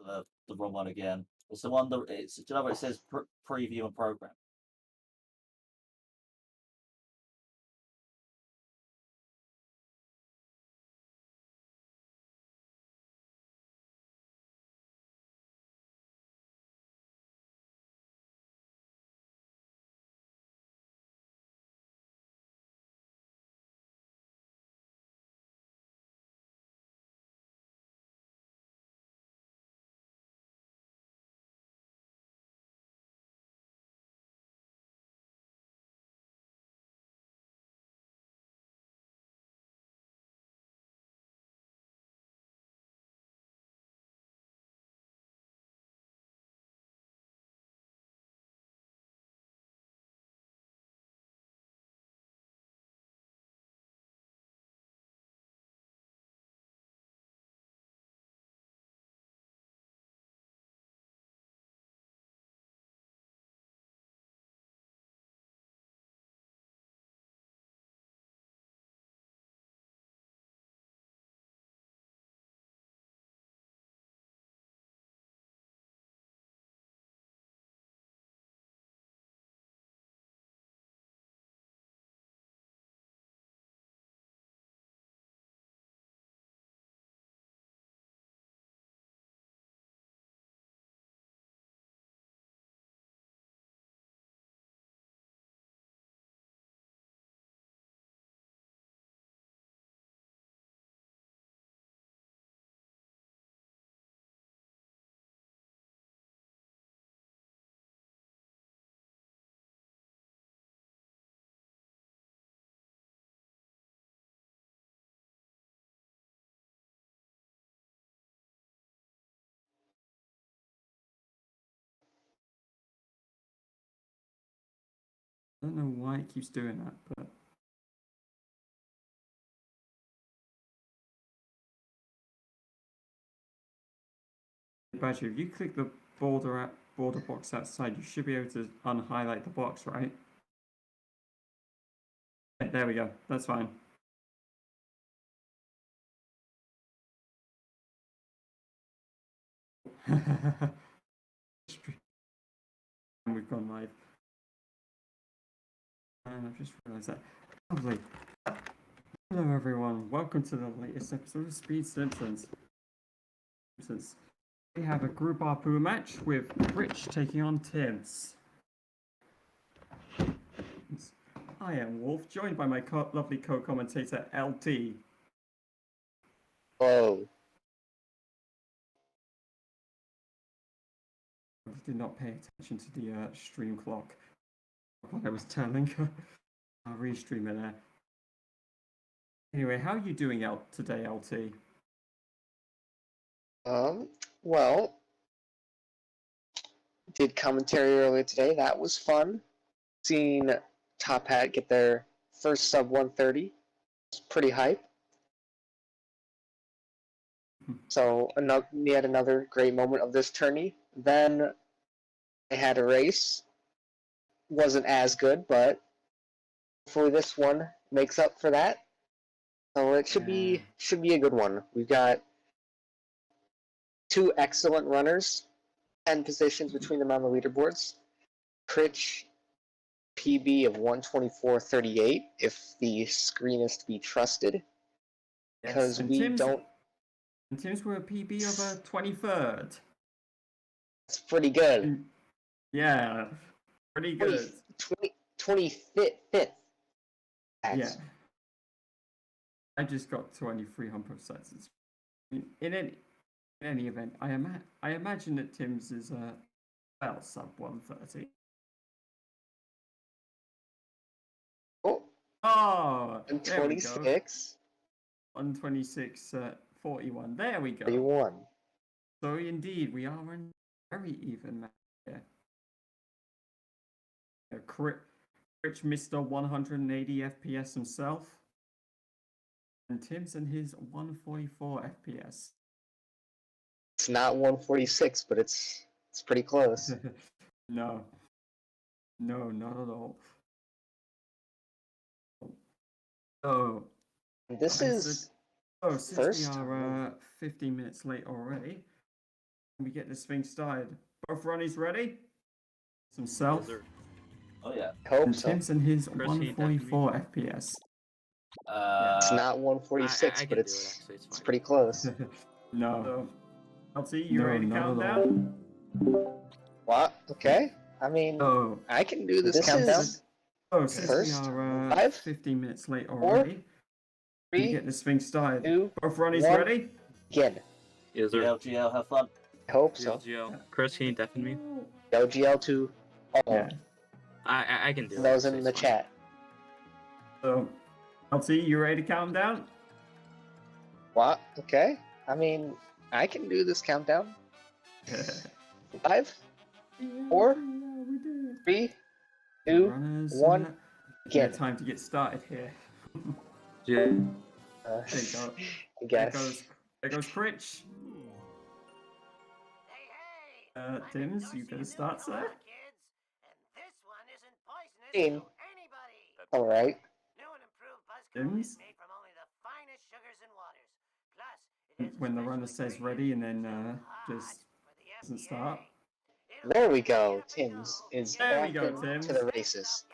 the wrong one again. It's the one that it's. Do you know what it says? Preview and program. I don't know why it keeps doing that, but Badger, if you click the border box outside, you should be able to unhighlight the box, right? Yeah, there we go. That's fine. And we've gone live. And I've just realised that. Lovely. Hello, everyone. Welcome to the latest episode of Speed Simpsons. We have a Group Apu match with Critch taking on Timbs. I am Wolf, joined by my lovely co-commentator LT. Oh. I did not pay attention to the stream clock. What I was telling her. I'll restream it there. Anyway, how are you doing out today, LT? Well, did commentary earlier today. That was fun. Seeing Top Hat get their first sub 130. It's pretty hype. So yet another great moment of this tourney. Then they had a race. Wasn't as good, but hopefully this one makes up for that. So it should be a good one. We've got two excellent runners, 10 positions between them on the leaderboards. Critch PB of 124.38 if the screen is to be trusted. Because yes, we don't. And Timbs were a PB of a 23rd. It's pretty good. Yeah, pretty good. 25th. Yeah. I just got 2300 sets. In any event, I imagine that Timbs is about sub 130. Oh, 126. 126.41. There we go. 41. So indeed, we are in very even match here. Critch Mr. 180 FPS himself. And Timbs and his 144 FPS. It's not 146, but it's pretty close. No, not at all. Oh, this is since we are 15 minutes late already, we get this thing started. Both runnies ready? Some self. Oh yeah. Hope And so. Timbs and his Chris, he 144 FPS. It's not 146, I but can do it, it's actually, it's fine. pretty close. No. LT, you No, ready to not count at all. down? What? Okay. I mean, Oh, I can do this This countdown. is- since First, we are 5, 15 minutes late 4, already, we 3, get this thing started. 2, Both runnies 1. ready? Begin. Yes, sir. GL, have fun. I hope so. GL. Chris, can you deafen me? LGL to all. Yeah. I can do it. Those actually, in the it's fine. chat. So, LT, you ready to count down? What? Okay. I mean, I can do this countdown. 5, 4, 3, 2, Runners, 1. yeah, Begin. time to get started here. Yeah. Uh, There you go. I There guess. goes Critch. Timbs, you better start, sir. Team. All right. Timbs. When the runner says ready and then just doesn't start. There we go. Timbs is There we off go, into Timbs. the races.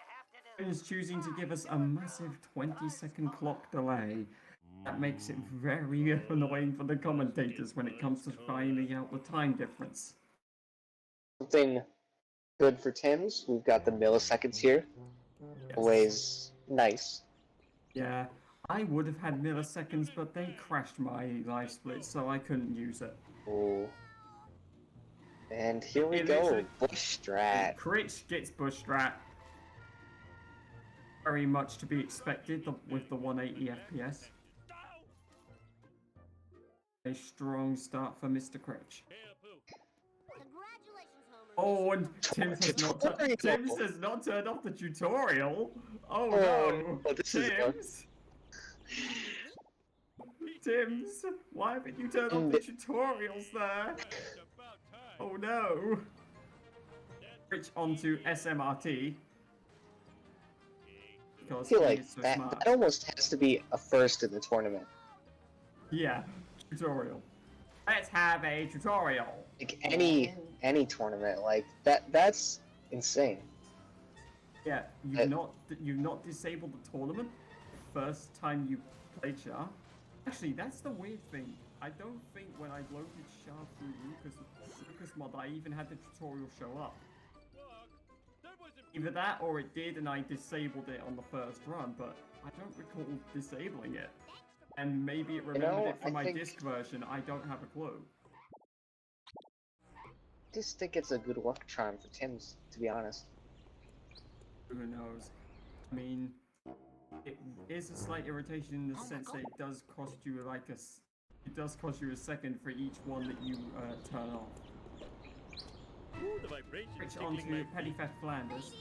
Is choosing to give us a massive 20-second clock delay. That makes it very annoying for the commentators when it comes to finding out the time difference. Something good for Timbs. We've got the milliseconds here. Yes. Always nice. Yeah, I would have had milliseconds, but they crashed my live split, so I couldn't use it. Ooh. And here we It go. literally- Bush strat. Critch gets bush strat. Very much to be expected with the 180 FPS. A strong start for Mr. Critch. Oh, and Timbs has not turned off the tutorial. Oh no, Oh, this is one. Timbs. Timbs, why haven't you turned off the tutorials there? Oh no. Critch onto SMRT. I feel like that almost has to be a first in the tournament. Yeah, tutorial. Let's have a tutorial. Like any tournament, like that's insane. Yeah, you've not disabled the tournament first time you played Char. Actually, that's the weird thing. I don't think when I loaded Char through Lucas mod, I even had the tutorial show up. Either that or it did and I disabled it on the first run, but I don't recall disabling it. And maybe it remembered it from my disc version, I don't have a clue. I just think it's a good luck charm for Timbs, to be honest. Who knows? I mean, it is a slight irritation in the sense that it does cost you a second for each one that you turn off. Switch on to Petty Theft Flanders.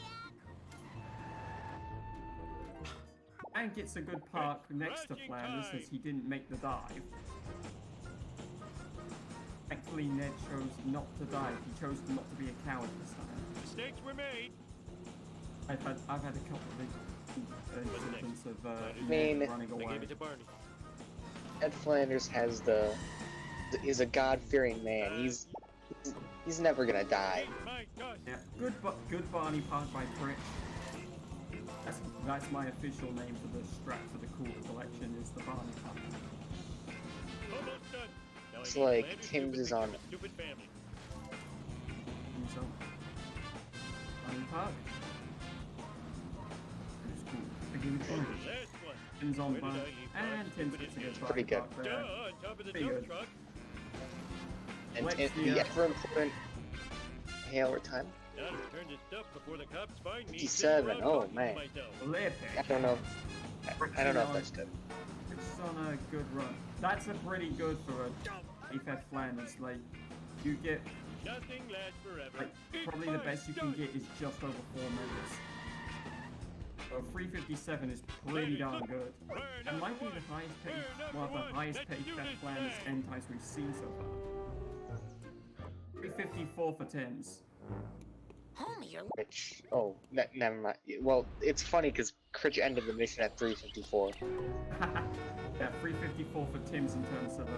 And gets a good park next to Flanders as he didn't make the dive. Thankfully, Ned chose not to dive. He chose not to be a coward this time. Mistakes were made. I've had a couple of incidents of mean, Ned running I away. gave it to Barney. Ed Flanders has is a God-fearing man. He's never gonna die. My gosh. Yeah, good Barney Park by Critch. That's my official name for the strat for the cool collection is the Barney Park. Almost done. Now I It's get like landed Timbs stupid is on because of stupid family. So, Barney Park. Begin with Barney. Last one. Timbs on Where did Barney. I leave And Barney? Timbs Stupid gets a good idiot. Barney Pretty Park Duh, there. on top of the Pretty dump good. truck. And Let's the see, ever important hailer time. Now to return this stuff before the cops find me. 57, sitting around oh, talking to man. myself. I don't know. I don't know if that's good. Critch is on a good run. That's a pretty good for a FF Flanders. Like, you get Nothing lasts forever. like Eat probably the my best you can stuff. get is just over 4 minutes. So 357 is pretty darn good. Burn It up might be one. the highest Burn up one of the one. highest Let's petty do theft this Flanders thing. end times we've seen so far. 354 for Timbs. Homie, you're Critch. Oh, never mind. Well, it's funny because Critch ended the mission at 354. Yeah, 354 for Timbs in terms of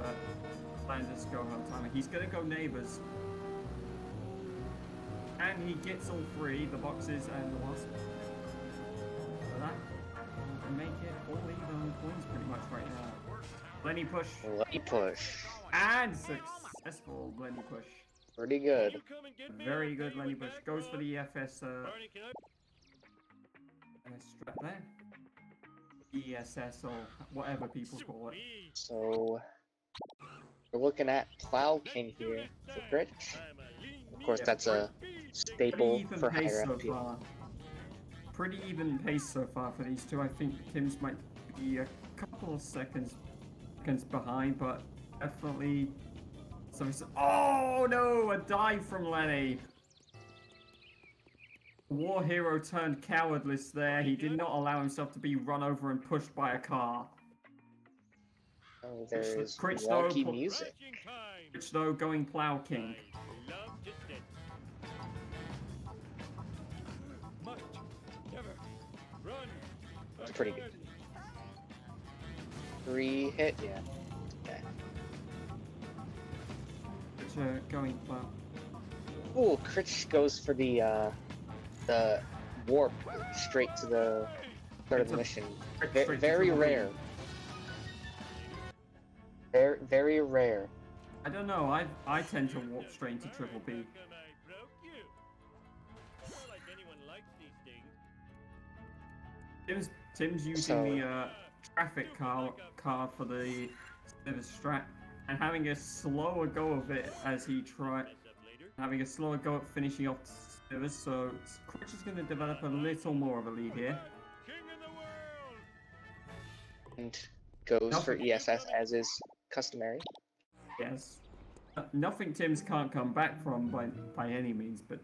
Landers go home timer. He's gonna go neighbors. And he gets all three, the boxes and the wasp. So that will make it all even points pretty much right now. Lenny push. Lucky push. And successful Lenny push. Pretty good. You come and get me, Very I'll good pay you Lenny with push. back Goes for rub. the EFS Barney, can I... strap there. ESS or whatever people call it. Sweet. So we're looking at Plow King here for Critch. I'm a lean, Of course, mean, that's a beast. Pretty staple even for pace higher so FP. far. Pretty even pace so far for these two. I think Timbs might be a couple of seconds behind, but definitely. Oh no! A dive from Lenny. War hero turned cowardless there. He did not allow himself to be run over and pushed by a car. Oh, there's Critch though, wonky music. Crashing time. Critch though going Plow King. I love to sit. Much. Never. Run. That's pretty good. 3 hit, yeah. Okay. Critch going Plow. Ooh, Critch goes for the warp straight to the start of the mission. Straight to Very the rare. Very rare. I don't know. I tend to walk straight into triple B. How come I broke you? Not like anyone likes these things. Tim's using So- the traffic car for the service strat and having a slower go of it as he Mess up later. having a slower go at finishing off service. So Critch is going to develop a little more of a lead here. King in the world. And goes for ESS as is customary. Yes, nothing Tim's can't come back from by any means, but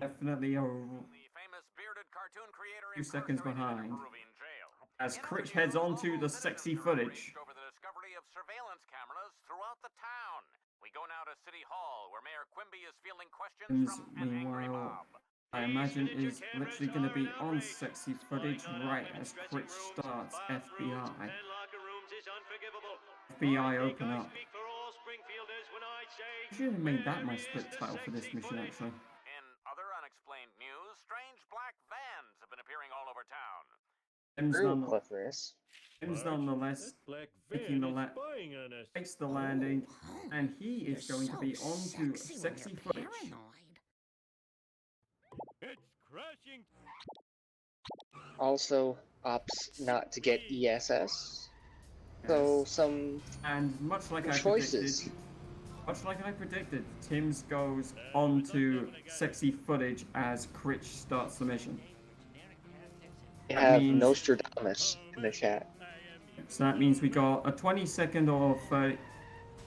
definitely a The famous bearded cartoon creator few seconds incarcerated in a behind. Peruvian jail. as In Critch interviews, heads on to local the sexy citizens are footage. outraged over the discovery of surveillance cameras throughout the town. We go now to City Hall, where Mayor Quimby is fielding questions Tim's, from an angry meanwhile, mob. I imagine is literally going to be on sexy footage right as Critch starts FBI. FBI open up. I should have made that my split title for this mission actually. In other unexplained news, strange black vans have been appearing all over town. Tim's nonetheless Black taking van the is spying on us. takes the landing, and he You're is going to be so on to sexy when sexy you're footage. paranoid. It's crashing. Also opts not to get ESS. So Yes. some And much like choices. Much like I predicted, Timbs goes on to sexy footage as Critch starts the mission. We That have means- Nostradamus in the chat. So that means we got a 20-second or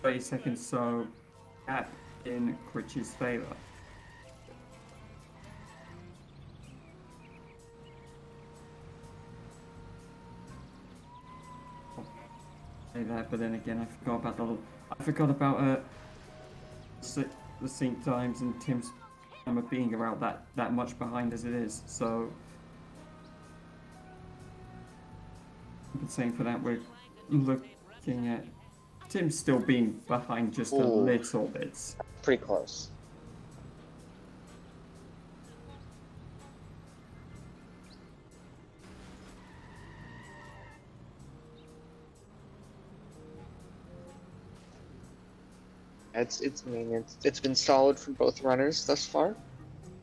30 seconds, so gap in Critch's favor. Say that, but then again, I forgot about the sync times and Tim's time of being around that much behind as it is. So saying for that, we're looking at Tim still being behind just a Ooh. little bit. Pretty close. It's been solid for both runners thus far.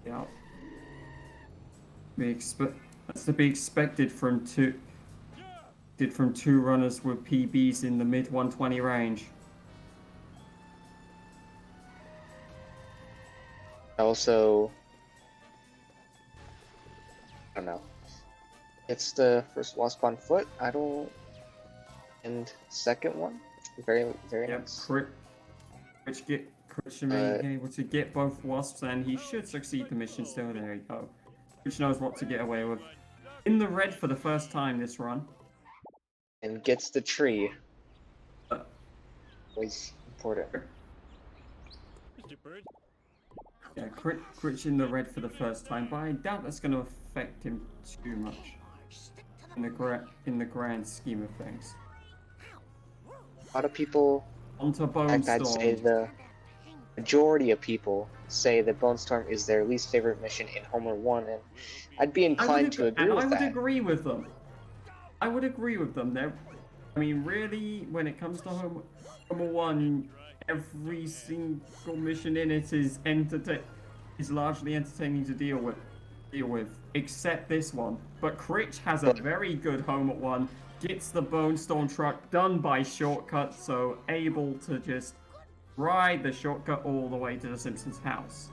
Yeah. That's to be expected from two runners with PBs in the mid 120 range. Also, I don't know. It's the first wasp on foot. And second one, very Yep, nice. Critch being able to get both wasps, and he should succeed the mission still. There you go. Critch knows what to get away with. In the red for the first time this run. And gets the tree. Uh, Was important. Mr. Burns, Yeah, Critch in the red for the first time, but I doubt that's going to affect him too much in the grand scheme of things. A lot of people, Onto in fact, I'd say Bonestorm. the majority of people say that Bone Storm is their least favorite mission in Homer 1, and I'd be inclined to agree with I would that. agree with them. I would agree with them. I mean, really, when it comes to Homer 1, every single mission in it is largely entertaining to deal with, except this one. But Critch has a very good Homer 1. Gets the Bone Storm truck done by shortcut, so able to just ride the shortcut all the way to the Simpsons house.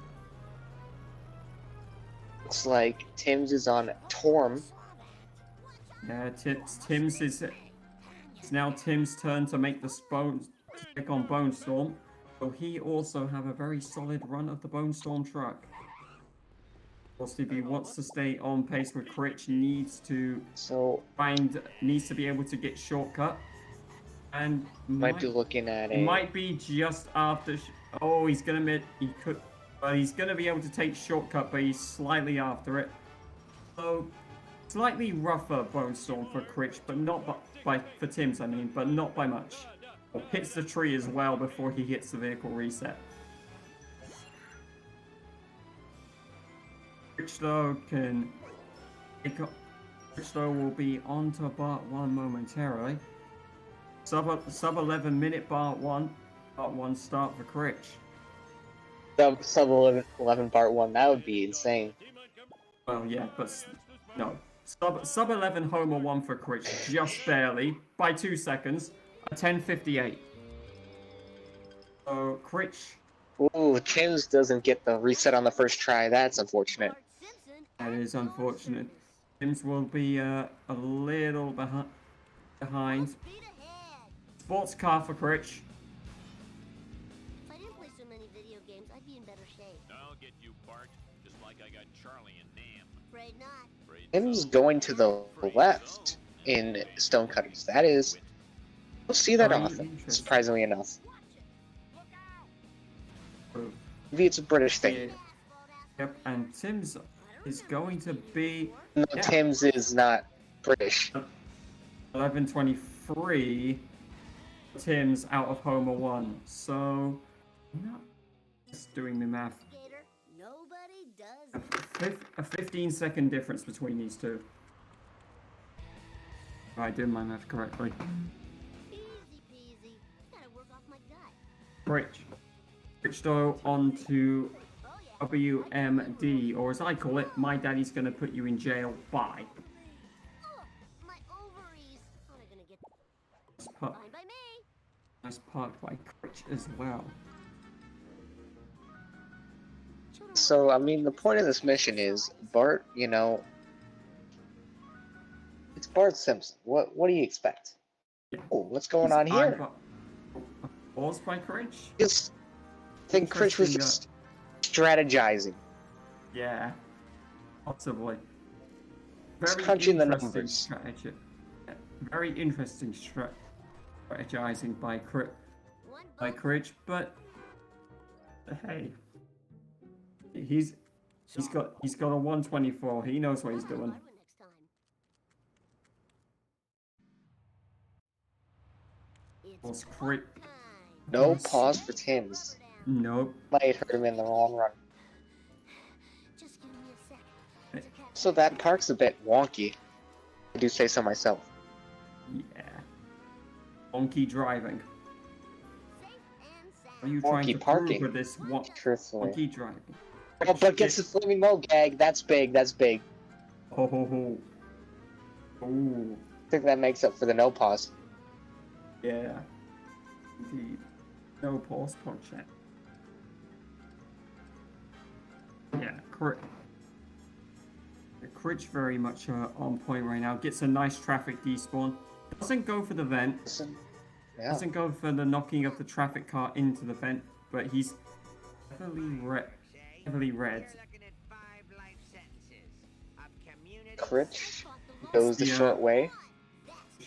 Looks like Timbs is on Torm. Yeah, Timbs is. It's now Tim's turn to make the take on Bone Storm. So he also have a very solid run of the Bone Storm truck. Of course, if he wants to stay on pace with Critch, needs to be able to get shortcut, and Might be looking at it might be just after. He's gonna he's gonna be able to take shortcut, but he's slightly after it. So slightly rougher Bone Storm for Critch, but not for Timbs, I mean, but not by much. Hits the tree as well before he hits the vehicle reset. Critch though will be on to Part 1 momentarily. Sub 11 minute Part 1 start for Critch. Sub 11 Part 1, that would be insane. Well, yeah, but no. Sub 11 Homer 1 for Critch, just barely, by 2 seconds, a 10:58. So, Critch. Ooh, Timbs doesn't get the reset on the first try. That's unfortunate. That is unfortunate. Timbs will be a little behind. Sports car for Critch. If I didn't play so many video games, I'd be in better shape. I'll get you, Bart. Just like I got Charlie and Nam. Afraid not. Timbs going to the left in Stonecutters. That is, we'll see that Very often, interesting. surprisingly enough. Maybe it's a British thing. Yep, and Timbs is going to be... No, Timbs is not British. 11:23. Timbs out of Homer 1. So, I'm not just doing the math. Nobody does. A 15-second difference between these two. If I did my math correctly. Easy peasy. Gotta work off my gut. Critch though onto WMD, or as I call it, my daddy's gonna put you in jail by. My ovaries. How am I gonna get Fine by me? Nice park by Critch as well. So, I mean, the point of this mission is Bart, it's Bart Simpson. What do you expect? Oh, what's going on here? Balls by Critch? Just, I think Critch was just strategizing. Yeah, possibly. Just crunching the interesting numbers. Strategy. Very interesting strategizing by Critch, but hey, he's got a 124. He knows what he's doing. Was Critch? No pause for Timbs. Nope. Might hurt him in the long run. Just give me a sec. So that park's a bit wonky. I do say so myself. Yeah. Wonky driving. Are you Wonky trying to parking. prove with this Truthfully. wonky driving? Oh, but gets the flaming mo gag. That's big. That's big. Oh. Ooh. I think that makes up for the no pause. Yeah. Indeed. No pause punch yet. Yeah, Critch very much on point right now. Gets a nice traffic despawn. Doesn't go for the vent. Yeah. Doesn't go for the knocking of the traffic car into the vent, but he's heavily red. Critch goes the short way.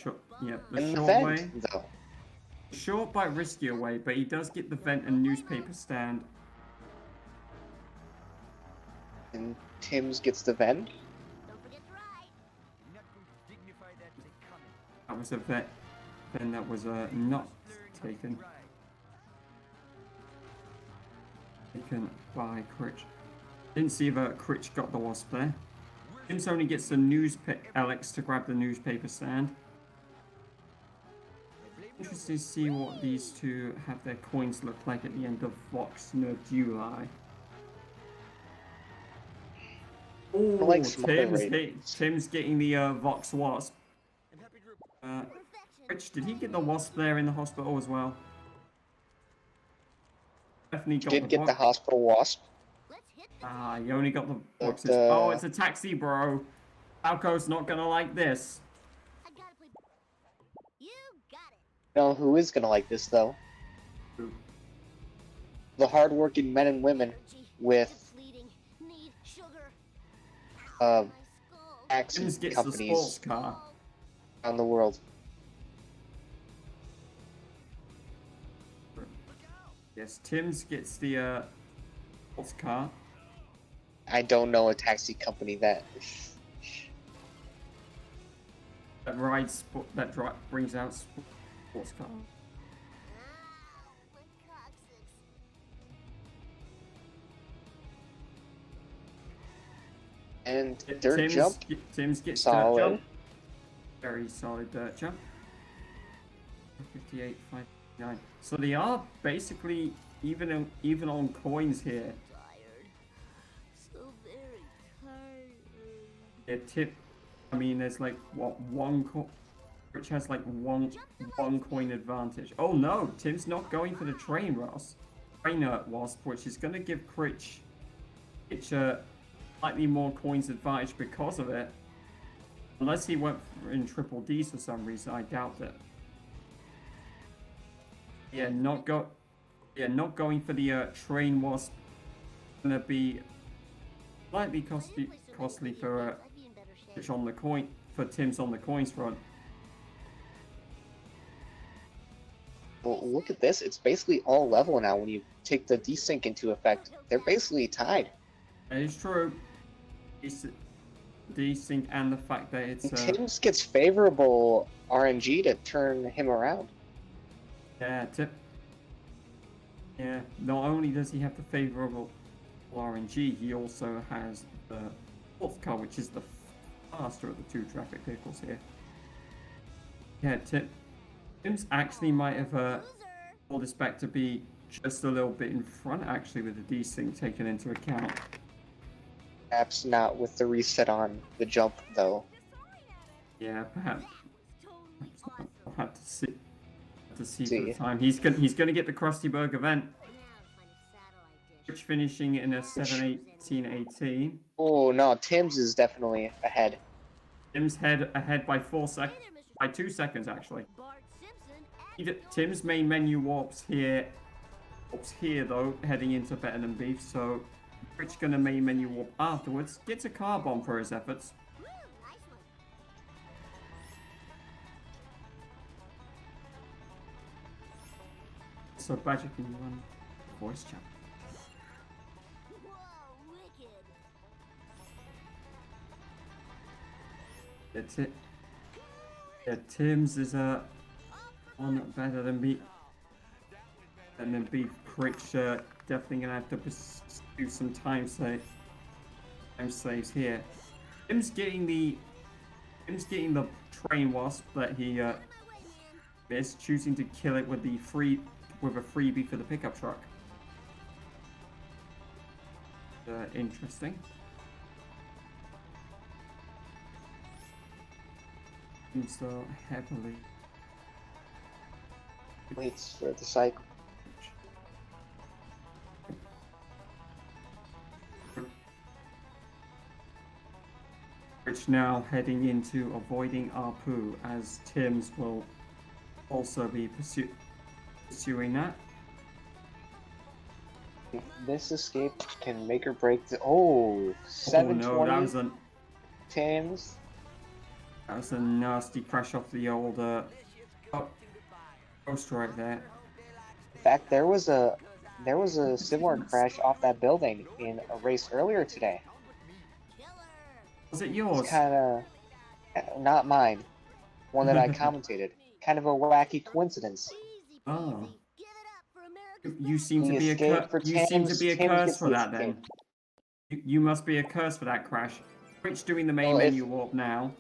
The And the short vent, way. though. Short but riskier way, but he does get the vent and newspaper stand. And Timbs gets the vent. Don't forget to ride. That was a vent. Then that was not taken by Critch. Didn't see if Critch got the wasp there. Timbs only gets the Alex to grab the newspaper stand. Interesting to see what these two have their coins look like at the end of Vox Nerduli. Oh, like some other Tim's getting the Vox Wasp. Rich, did he get the wasp there in the hospital as well? Definitely got Did the get the hospital wasp. Ah, you only got the boxes. But, Oh, it's a taxi, bro. Falco's not gonna like this. I gotta play. You got it. You know who is gonna like this though? Who? The hardworking men and women with Need sugar. taxi Timbs gets the sports companies car. around the world. Yes, Timbs gets the sports car. I don't know a taxi company that brings out sports car. and dirt jump. Timbs gets Solid. dirt jump. Very solid dirt jump. 58, 59. So they are basically even on coins here. Tired. So very tired. Yeah, I mean, there's like what one coin, which has like one coin advantage. Oh no, Tim's not going for the train wasp, which is going to give Critch slightly more coins advantage because of it. Unless he went in triple D's for some reason, I doubt it. Yeah, not going for the train wasp. Gonna be slightly costly for on the coin for Tim's on the coins front. Well, look at this. It's basically all level now when you take the desync into effect. They're basically tied. That is true. Desync and the fact that it's Timbs gets favorable RNG to turn him around. yeah, yeah. Not only does he have the favorable RNG, he also has the fourth car, which is the faster of the two traffic vehicles here. Yeah, Timbs actually might have pulled this back to be just a little bit in front, actually, with the desync taken into account. Perhaps not with the reset on the jump, though. Yeah, perhaps. I'll have to see. For See. the time. He's gonna get the Krusty Burg event, which finishing in a 7:18:18. Oh no, Timbs is definitely ahead. Tim's ahead by 2 seconds actually. Tim's main menu warps here though, heading into Better Than Beef, so Rich gonna main menu warp afterwards, gets a car bomb for his efforts. So Badger, can you run voice chat? That's it. Yeah, Timbs is one better than Beef. And then Beef Critch definitely gonna have to do some time saves here. Tim's getting the train wasp that he missed, choosing to kill it with a freebie for the pickup truck. Interesting. So heavily Waits for the cycle. Which now heading into avoiding Apu, as Timbs will also be pursuing that. This escape can make or break the 720 Oh no, Timbs. that was a nasty crash off the old post right there. In fact, there was a similar crash off that building in a race earlier today. Was it yours? It's kind of not mine. One that I commentated. Kind of a wacky coincidence. Oh. Give it up for America's You seem to He be a escaped for you seem to Timbs. be a Timbs curse gets for the that then. escape. You must be a curse for that, Crash. Which doing the main Well, if- menu warp now.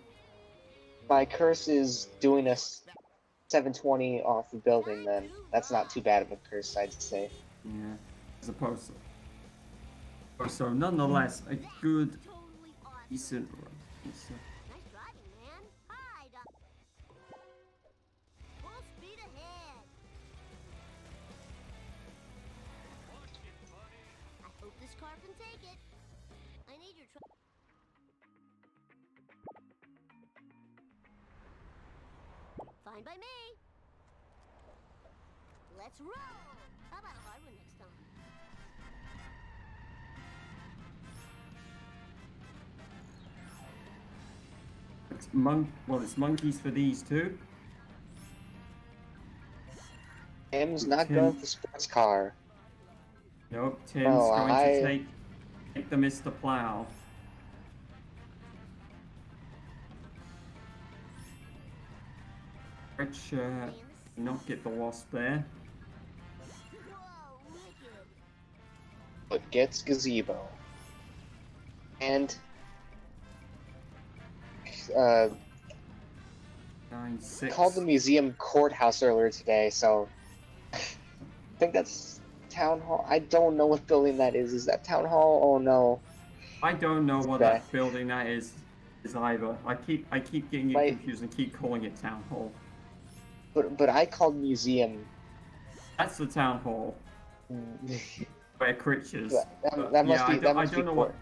My curse is doing a 720 off the building, then that's not too bad of a curse, I'd say. Yeah, as opposed to. So nonetheless, a good, totally awesome. decent. Nice driving, man. Hi, Doc. Full speed ahead. I hope this car can take it. I need your truck. Fine by me. Let's roll. How about a hard one next time? It's monkeys for these two. Tim's not going for sports car. Nope, Tim's Oh, going I- to take the Mr. Plow. Which not get the wasp there. Whoa, wicked. But gets gazebo. And 9-6. called the museum courthouse earlier today, so I think that's town hall. I don't know what building that is. Is that town hall? Oh no. I don't know what Okay. that building that is either. I keep getting it Right. confused and keep calling it town hall. But I called museum. That's the town hall where Critch is. That But, must yeah, be. That I must be don't know court. what.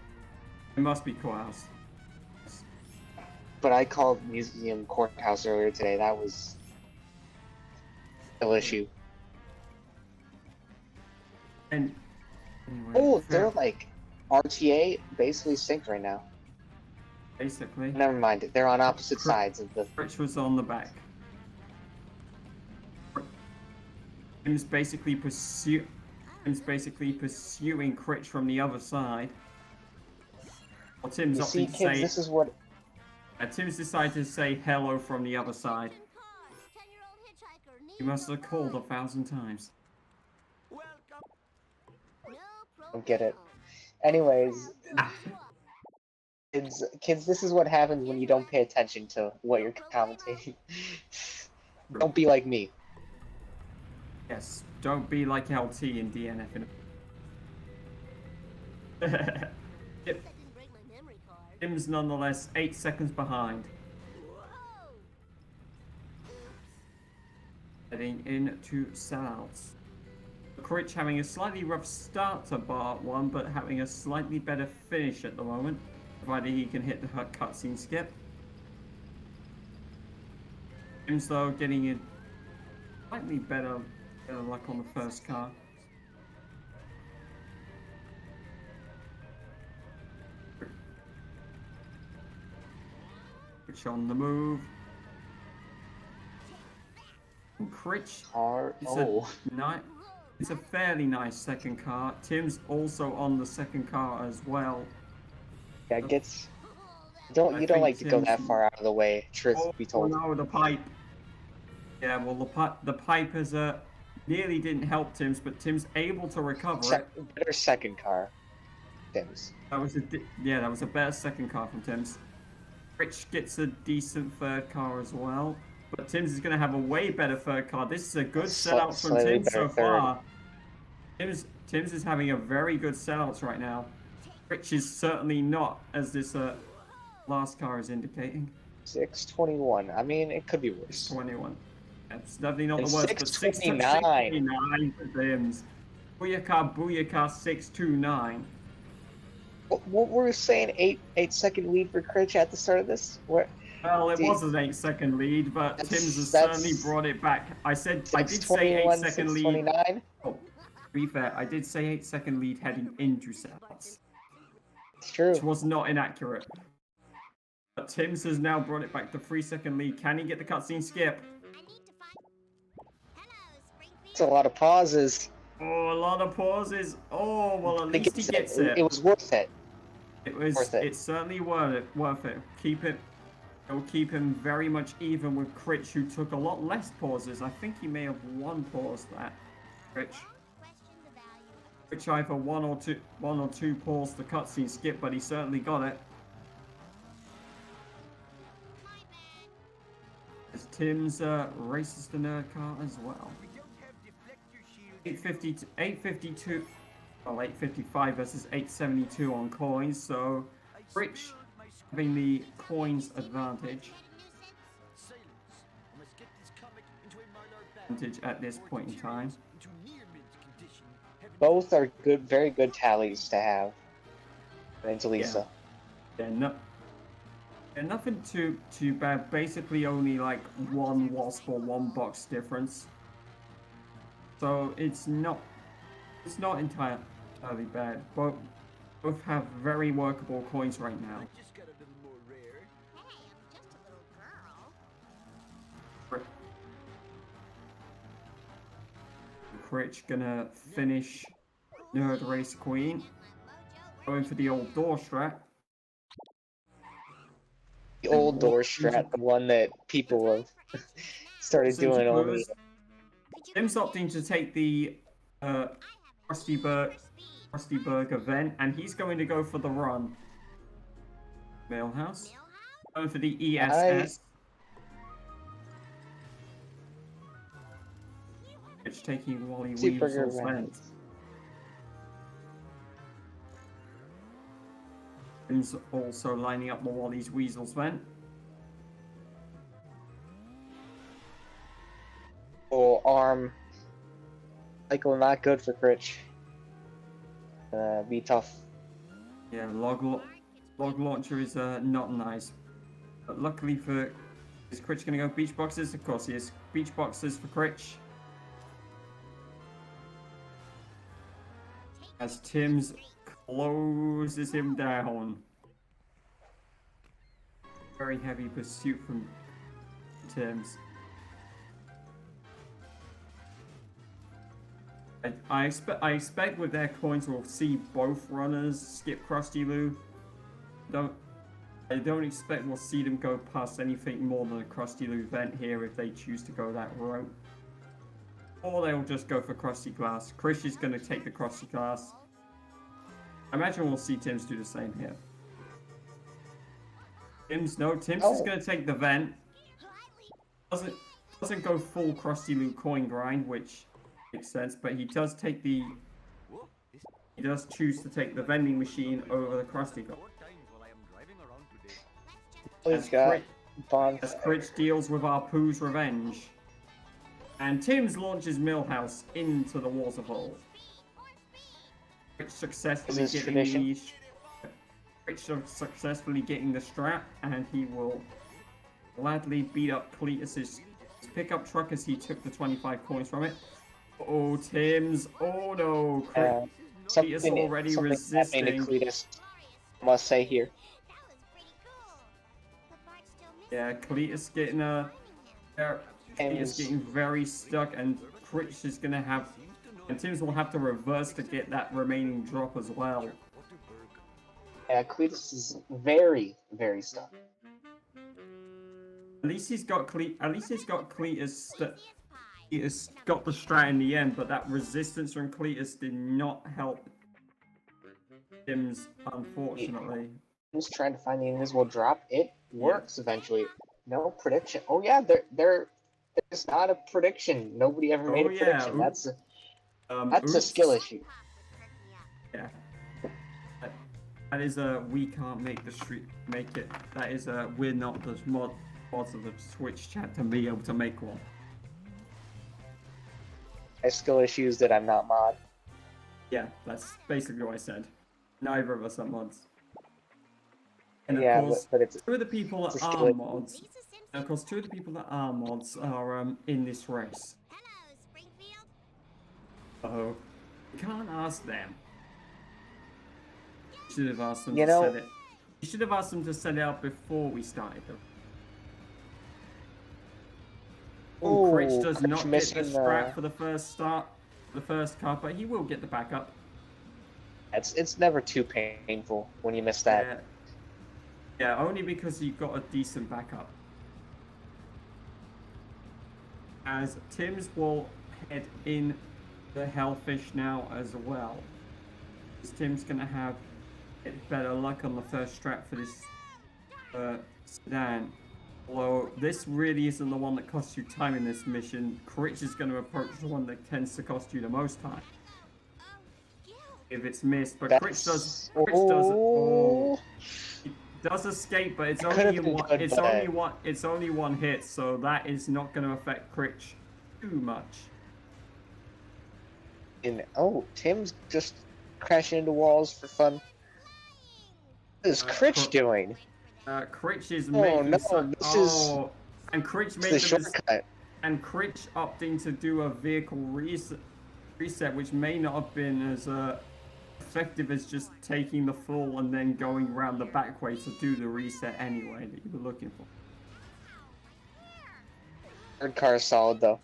It must be courthouse. But I called museum courthouse earlier today. That was no issue. And anyway, Oh, they're like RTA basically synced right now. basically Never mind. They're on opposite sides of the. Critch was on the back. Tim's basically pursuing Critch from the other side. Well, Tim's You see, opting to kids, say. this is what. Tim's decided to say hello from the other side. 10-year-old hitchhiker needs You must a have called ride. 1,000 times. No Don't get it. problemo. Anyways, I'll pick you up. kids, this is what happens when you don't pay attention to what you're commentating. Don't be like me. Yes, don't be like LT in DNF. That didn't break my memory card. Tim's nonetheless 8 seconds behind, Whoa! heading into sellouts. Critch having a slightly rough start to Part 1, but having a slightly better finish at the moment, provided he can hit the cutscene skip. Tim's though getting a slightly better luck on the first car. Critch on the move. And Critch, Car. it's Oh. it's a fairly nice second car. Tim's also on the second car as well. Yeah, gets. I You don't think like to go that Tim's- far out of the way. Truth be told. no, the pipe. Yeah, well, the pipe has nearly didn't help Tim's, but Tim's able to recover it. Better second car. Tim's. That was a better second car from Tim's. Rich gets a decent third car as well, but Tim's is going to have a way better third car. This is a good sellout from Slightly Tim's so better third. far. Tim's is having a very good sellouts right now. Rich is certainly not, as this last car is indicating. 621. I mean, it could be worse. 21. That's definitely not And the worst, but 629. 629 for Tim's. Booyaka 629. What were we saying? 8-second lead for Critch at the start of this? What? Well, it Dude, was an 8-second lead, but that's- Tim's has that's- certainly brought it back. I did say 621, 8-second lead. 629? Oh, to be fair, I did say 8-second lead heading into sellouts, It's true. which was not inaccurate. But Tim's has now brought it back to 3-second lead. Can he get the cutscene skip? I need to find. Hello, Springfield. It's a lot of pauses. Oh, a lot of pauses. Oh, well, at He least he gets it. It was worth it. It was. worth it. It's certainly worth it. Keep it. It'll keep him very much even with Critch, who took a lot less pauses. I think he may have one pause that. Critch. Which either one or two paused the cutscene skip, but he certainly got it. As Timbs races the nerd car as well. 852. Well, 855 versus 872 on coins, so Critch having the coins advantage. At this point in time. Both are good, very good tallies to have. And Lisa. Yeah, nothing too bad. Basically, only like one wasp or one box difference. So it's not entirely bad. Both have very workable coins right now. Critch gonna finish Nerd Race Queen. Going for the old door strat. The old door strat, the one that people have started doing only. Tim's opting to take the Krusty Burger event, and he's going to go for the run. Millhouse. Going for the ESS. It's taking Wally Weasel's vent. Tim's also lining up the Wally's Weasel's vent. Oh, arm. Cycle not good for Critch. Be tough. Yeah, log launcher is not nice. But luckily for... Is Critch going to go beach boxes? Of course he is. Beach boxes for Critch. As Timbs closes him down. Very heavy pursuit from Timbs. I expect with their coins we'll see both runners skip Krusty Lou. I don't expect we'll see them go past anything more than a Krusty Lou vent here if they choose to go that route. Or they'll just go for Krusty Glass. Critch is going to take the Krusty Glass. I imagine we'll see Timbs do the same here. Timbs is going to take the vent. Doesn't go full Krusty Lou coin grind, which makes sense, but he does take the... He does choose to take the vending machine over the Krusty Glass. He's got As Critch deals with Apu's revenge. And Timbs launches Millhouse into the Walls of Hole. Critch successfully getting the strap, and he will gladly beat up Cletus's pickup truck as he took the 25 coins from it. Oh, Timbs. Oh no. Cletus already resisting. Cletus, I must say here. Yeah, Cletus getting Cletus getting very stuck, and Critch is gonna have, and Timbs will have to reverse to get that remaining drop as well. Yeah, Cletus is very, very stuck. At least he's got Cletus got the strat in the end, but that resistance from Cletus did not help Timbs, unfortunately. Who's trying to find the invisible drop? It works eventually. No prediction. Oh yeah, there's not a prediction. Nobody ever made a prediction. Oops. That's a skill issue. Yeah. That is we can't make the street make it. That is we're not the mods of the Twitch chat to be able to make one. I have skill issues that I'm not mod. Yeah, that's basically what I said. Neither of us are mods. And yeah, of course, but it's two of the people that are mods. And of course, two of the people that are mods are in this race. Hello, Springfield. Oh, you can't ask them. You should have asked them You to know- set it. You should have asked them to set it up before we started them. Oh, Critch does Critch not get the missing, strat for the first cut, but he will get the backup. It's never too painful when you miss that. Yeah, only because you've got a decent backup. As Timbs will head in the Hellfish now as well. Tim's gonna have better luck on the first strat for this sedan. Although this really isn't the one that costs you time in this mission. Critch is going to approach the one that tends to cost you the most time. If it's missed, but Critch does. Critch doesn't. Oh, it does escape, but it's only one. It's only one hit, so that is not going to affect Critch too much. And Tim's just crashing into walls for fun. What is Critch doing? Critch is making and Critch made the shortcut. And Critch opting to do a vehicle reset, which may not have been as effective as just taking the full and then going around the back way to do the reset anyway that you were looking for. Third car is solid though.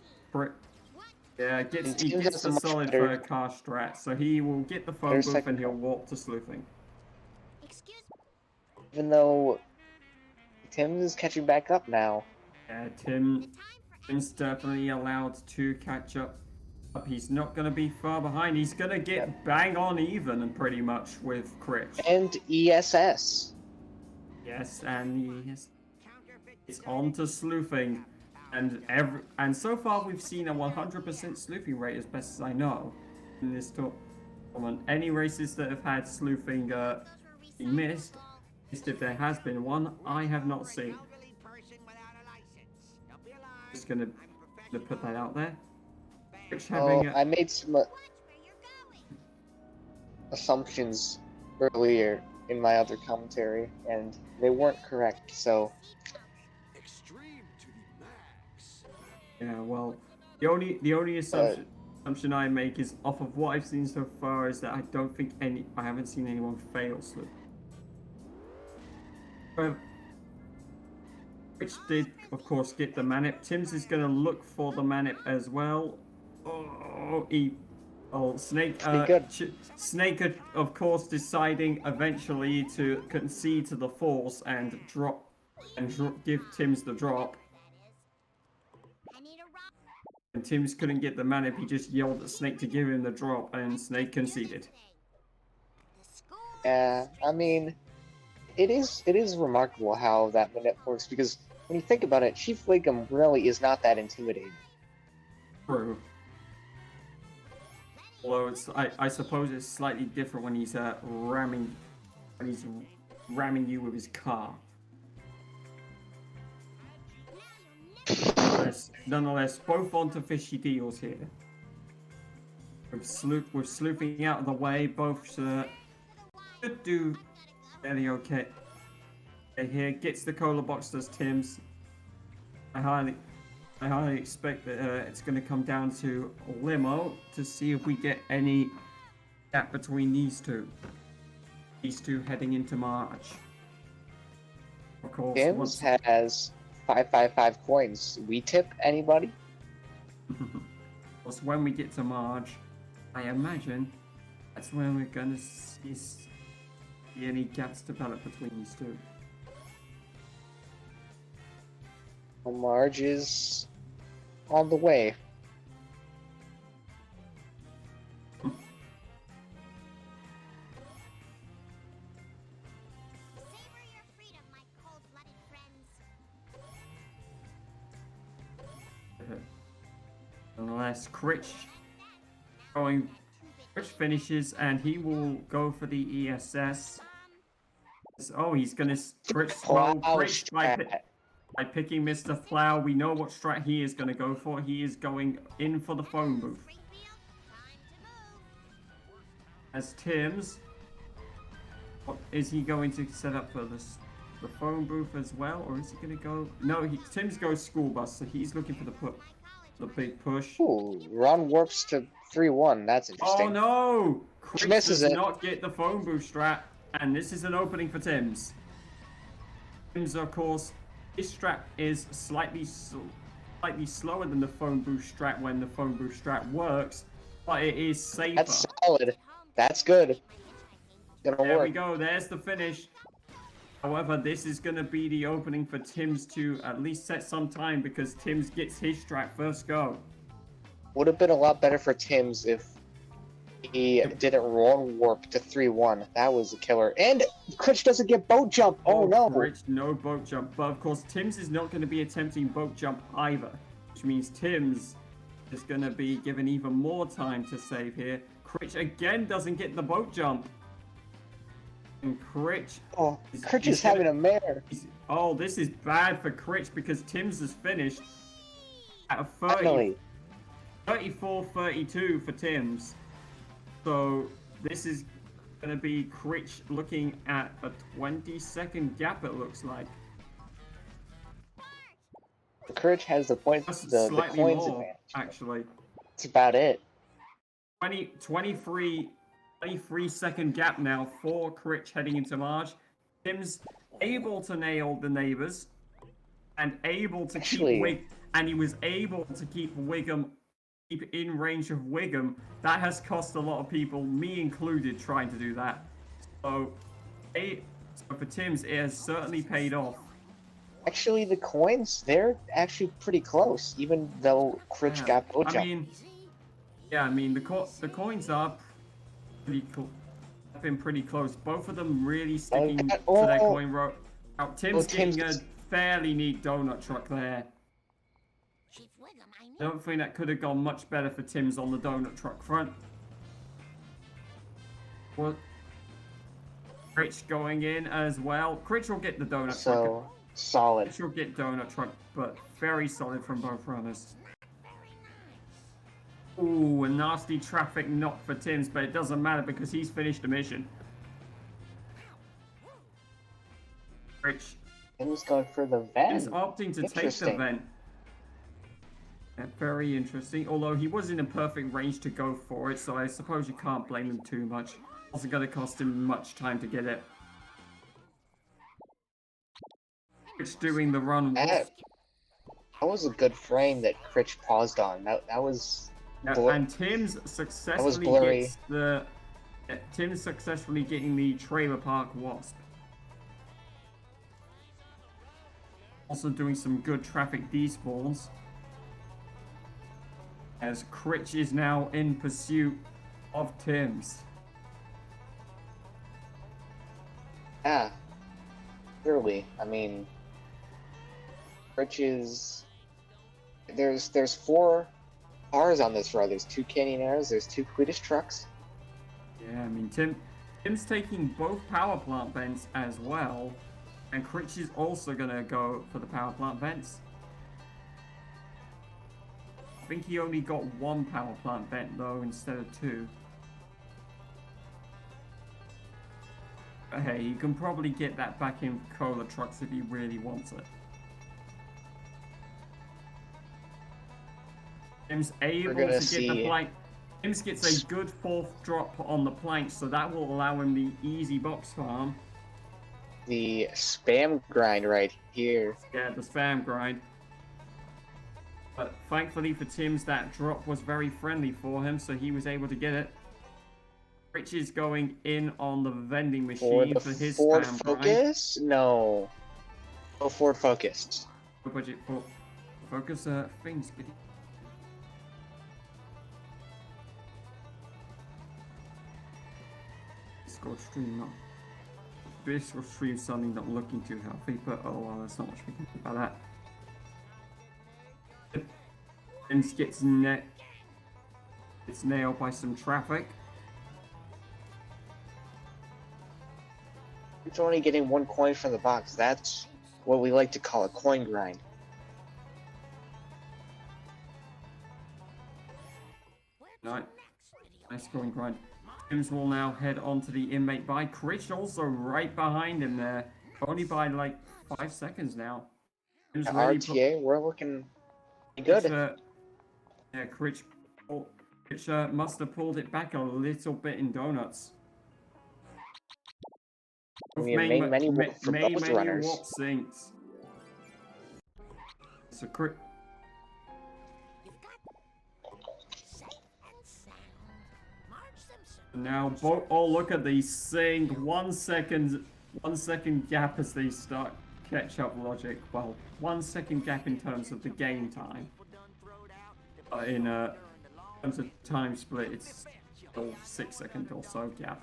Yeah, he gets a solid third car strat, so he will get the phone booth and he'll walk to sleuthing. Even though Timbs is catching back up now. Yeah, Tim's definitely allowed to catch up. He's not going to be far behind. He's going to get bang on even and pretty much with Critch. And ESS. Yes, and it's on to sleuthing. And so far we've seen a 100% sleuthing rate as best as I know in this tournament. Any races that have had sleuthing missed, if there has been one, I have not seen. Just gonna put that out there. I made some assumptions earlier in my other commentary, and they weren't correct. So. Yeah, well, the only assumption I make is off of what I've seen so far is that I haven't seen anyone fail sleuth. Which did, of course, get the manip. Timbs is going to look for the manip as well. Snake. Snake, of course, deciding eventually to concede to the force and give Timbs the drop. And Timbs couldn't get the manip. He just yelled at Snake to give him the drop, and Snake conceded. Yeah, I mean. It is remarkable how that manip works, because when you think about it, Chief Wiggum really is not that intimidating. True. Although I suppose it's slightly different when he's ramming you with his car. Nonetheless, both onto fishy deals here. With sleuthing out of the way, both should do fairly okay. Here gets the cola box, does Timbs. I highly expect that it's going to come down to limo to see if we get any gap between these two. These two heading into March. Of course, Timbs has 555 coins. We tip anybody? Plus, when we get to March, I imagine that's when we're going to see any gaps develop between these two. Marge is on the way. Nonetheless, Critch finishes and he will go for the ESS. Oh, he's gonna Critch by picking Mr. Plow. We know what strat he is gonna go for. He is going in for the phone booth. As Timbs, is he going to set up for the phone booth as well, or is he gonna go? No, Timbs goes school bus, so he's looking for the big push. Ooh, Ron warps to 3-1. That's interesting. Oh no! Critch misses does it. not get the phone booth strat, and this is an opening for Timbs. Timbs, of course, his strat is slightly slower than the phone booth strat when the phone booth strat works, but it is safer. That's solid. That's good. Gonna There work. we go. There's the finish. However, this is going to be the opening for Timbs to at least set some time because Timbs gets his track first go. Would have been a lot better for Timbs if he didn't wrong warp to 3-1. That was a killer. And Critch doesn't get boat jump. Oh no. Critch, no boat jump. But of course, Timbs is not going to be attempting boat jump either, which means Timbs is going to be given even more time to save here. Critch again doesn't get the boat jump. And Critch... Oh, Critch is having a mare. Oh, this is bad for Critch because Timbs is finished at a 34-32 for Timbs. So this is going to be Critch looking at a 20-second gap, it looks like. Critch has the points, the coins more, advantage. actually. That's about it. 23-second gap now for Critch heading into Marge. Timbs able to nail the neighbors and able to keep and he was able to keep Wiggum in range of Wiggum. That has cost a lot of people, me included, trying to do that. So for Timbs, it has certainly paid off. Actually, the coins, they're actually pretty close, even though Critch got boat jump. I mean, the coins are pretty have been pretty close. Both of them really sticking to their coin row. Timbs getting a fairly neat donut truck there. I don't think that could have gone much better for Timbs on the donut truck front. Well, Critch going in as well. Critch will get the donut truck. So solid. Critch will get donut truck, but very solid from both runners. Ooh, a nasty traffic knock for Timbs, but it doesn't matter because he's finished the mission. Critch. Timbs going for the vent. He's opting to take the vent. Very interesting, although he was in a perfect range to go for it, so I suppose you can't blame him too much. It wasn't going to cost him much time to get it. Critch doing the run. That was a good frame that Critch paused on. That was... and Timbs successfully gets Timbs successfully getting the trailer park wasp. Also doing some good traffic despawns. As Critch is now in pursuit of Timbs. Yeah. Clearly. I mean, Critch is... There's 4 cars on this road. There's 2 Canyonairs, there's 2 Cletus trucks. Yeah, I mean, Tim's taking both power plant vents as well. And Critch is also going to go for the power plant vents. I think he only got 1 power plant vent though instead of 2. But hey, you can probably get that back in Cola trucks if he really wants it. Tim's able to get the plank. Timbs gets a good 4th drop on the plank, so that will allow him the easy box farm. The spam grind right here. Yeah, the spam grind. But thankfully for Timbs, that drop was very friendly for him, so he was able to get it. Critch is going in on the vending machine for his Ford spam Focus? grind. No. Go Ford Focus. Budget for Focus things. Discord stream not. Discord stream something not looking too healthy, but oh well, there's not much we can do about that. Timbs gets nailed by some traffic. It's only getting 1 coin from the box. That's what we like to call a coin grind. Nice coin grind. Timbs will now head on to the inmate by Critch, also right behind him there. Only by like 5 seconds now. RTA, we're looking good. Yeah, Critch must have pulled it back a little bit in donuts. Main menu for both runners. Warp sinks. So Critch. Now, oh, look at these synced 1 second 1 second gap as they start catch up logic. Well, 1 second gap in terms of the game time. In terms of time split, it's still 6 second or so gap.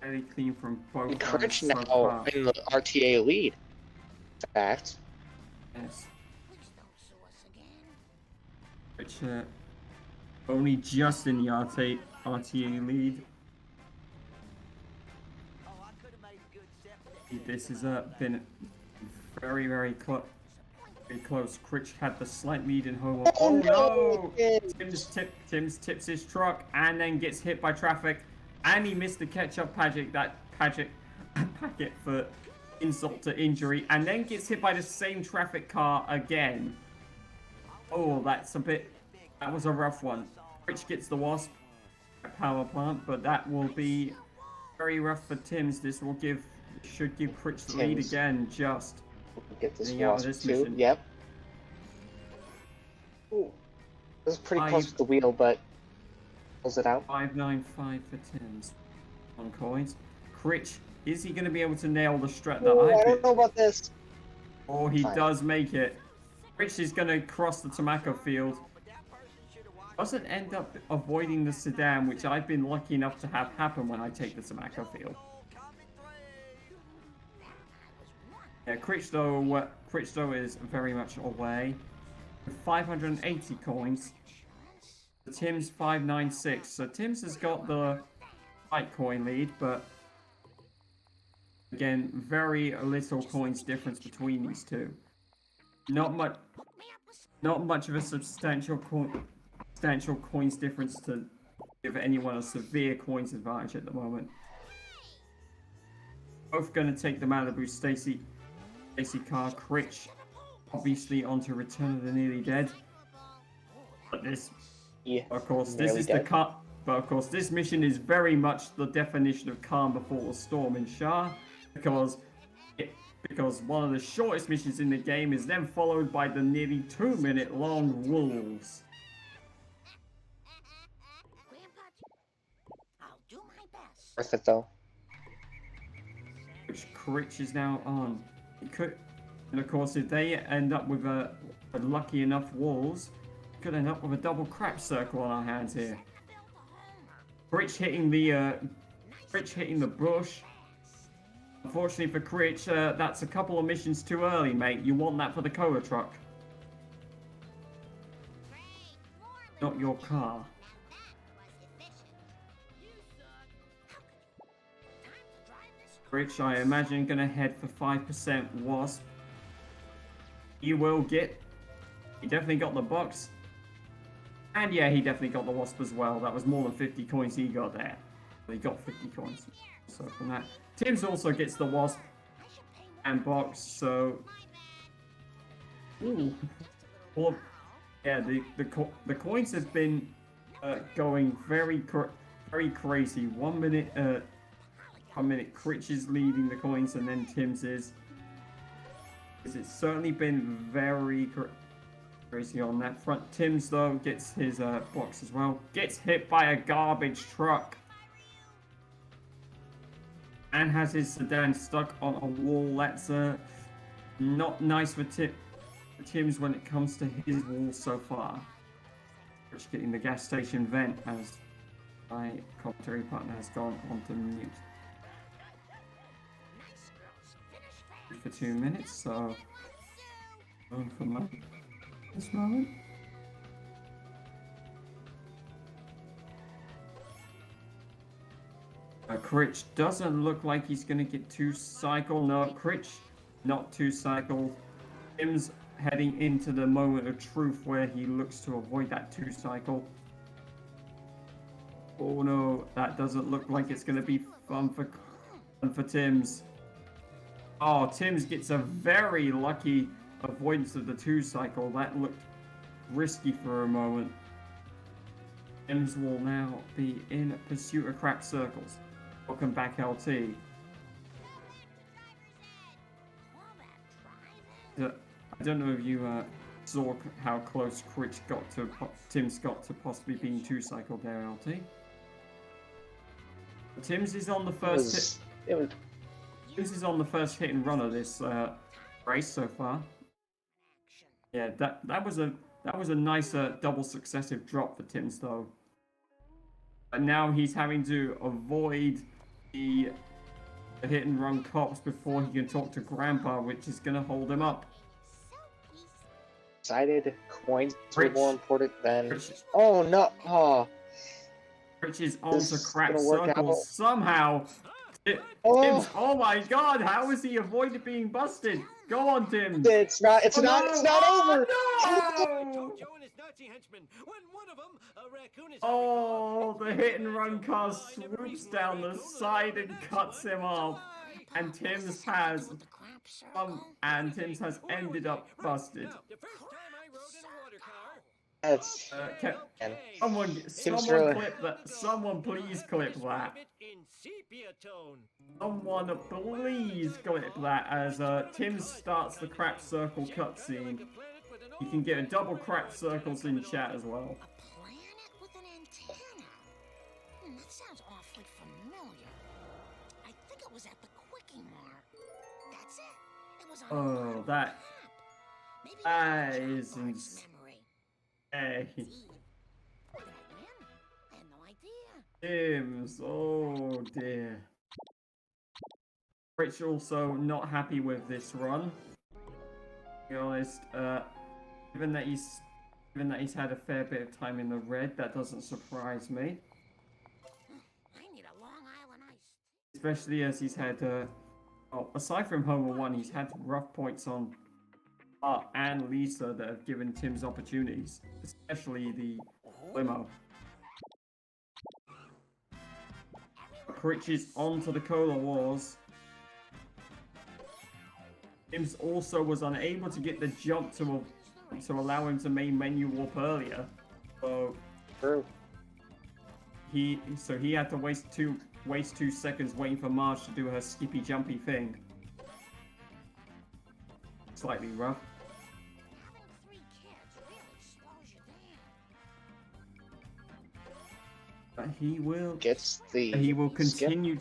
Very clean from both Critch sides so now far. in the RTA lead. In fact, Yes. Please don't sue us again. Which only just in the RTA lead. This has been very, very close. Critch had the slight lead in home. Oh no! Timbs tips his truck and then gets hit by traffic, and he missed the catch-up packet for insult to injury, and then gets hit by the same traffic car again. Oh, that was a rough one. Critch gets the Wasp power plant, but that will be very rough for Timbs. This should give Critch the lead Timbs. again. Just get this getting out of Wasp this too. mission. Yep. Ooh. This is pretty close Five. to the wheel, but pulls it out. 595 for Timbs on coins. Critch, is he going to be able to nail the strat that Ooh, I I don't picked? know about this. Or he Fine. does make it. Critch is going to cross the tobacco field. Doesn't end up avoiding the sedan, which I've been lucky enough to have happen when I take the tobacco field. Yeah, Critch though is very much away. With 580 coins. Timbs 596. So Timbs has got the light coin lead, but again, very little coins difference between these two. Not much of a substantial coins difference to give anyone a severe coins advantage at the moment. Both going to take the Malibu Stacy car. Critch obviously onto Return of the Nearly Dead. But this, Yeah. of course, this Nearly is dead. the car. But of course, this mission is very much the definition of calm before the storm in Shah, because one of the shortest missions in the game is then followed by the nearly 2-minute long Wolves. Grandpa, I'll do my best. Worth it though. Which Critch is now on. He could, and of course, if they end up with a lucky enough Wolves, could end up with a double crap circle on our hands here. Critch hitting the bush. Unfortunately for Critch, that's a couple of missions too early, mate. You want that for the cola truck, not your car. Critch, I imagine, gonna head for 5% Wasp. He definitely got the box. And yeah, he definitely got the Wasp as well. That was more than 50 coins he got there. He got 50 coins. So from that, Timbs also gets the Wasp and box. So, ooh, yeah, the coins have been going very crazy. 1 minute, 1 minute, Critch is leading the coins, and then Timbs is. It's certainly been very crazy on that front. Timbs though gets his box as well. Gets hit by a garbage truck. And has his sedan stuck on a wall. That's not nice for Timbs when it comes to his wall so far. Which getting the gas station vent as my commentary partner has gone onto mute. For 2 minutes, so going for this moment. Critch doesn't look like he's going to get 2-cycle. No, Critch not 2-cycle. Timbs heading into the moment of truth where he looks to avoid that 2-cycle. Oh no, that doesn't look like it's going to be fun for Timbs. Oh, Timbs gets a very lucky avoidance of the 2-cycle. That looked risky for a moment. Timbs will now be in pursuit of crap circles. Welcome back, LT. I don't know if you saw how close Critch got to Timbs got to possibly being 2-cycle there, LT. Timbs is on the first hit. Timbs is on the first hit and run of this race so far. Yeah, that was a nice double successive drop for Timbs though. But now he's having to avoid the hit and run cops before he can talk to Grandpa, which is gonna hold him up. Decided coins were Critch. more important than. Critch. Oh no! Oh, Critch is onto This is crap gonna work circle out. somehow. Oh. Timbs, oh my God! How is he avoided being busted? Go on, Timbs. it's not. It's Oh, not. no. It's not over. Oh, Joe and his Nazi henchmen. When one of them, a raccoon is no! Oh, the hit and run car swoops down the side and cuts him off, and Timbs has ended up busted. The first time I rode in a water car. That's. Can Timbs someone really- clip that? Someone please clip that. Describe it in sepia tone. Someone please clip that as Timbs starts the crap circle cutscene. You can get a double crap circles in chat as well. A planet with an antenna? That sounds awfully familiar. I think it was at the Quickie Mart. That's it. It was on Oh, the bottom of that- the map. Maybe that it was is SHARcord's ins- memory. Hey, Gee, where did I win? I had no idea. Timbs, oh dear. Rich also not happy with this run. To be honest, given that he's had a fair bit of time in the red, that doesn't surprise me. I need a Long Island iced. Especially as he's had, well, aside from Homer 1, he's had rough points on Art and Lisa that have given Timbs opportunities, especially the limo. Critch is onto the Cola Wars. Timbs also was unable to get the jump to allow him to main menu warp earlier, so True. he had to waste 2 seconds waiting for Marge to do her skippy jumpy thing. Slightly rough. Having 3 kids really slows you down. But he will Gets the. he will skip. continue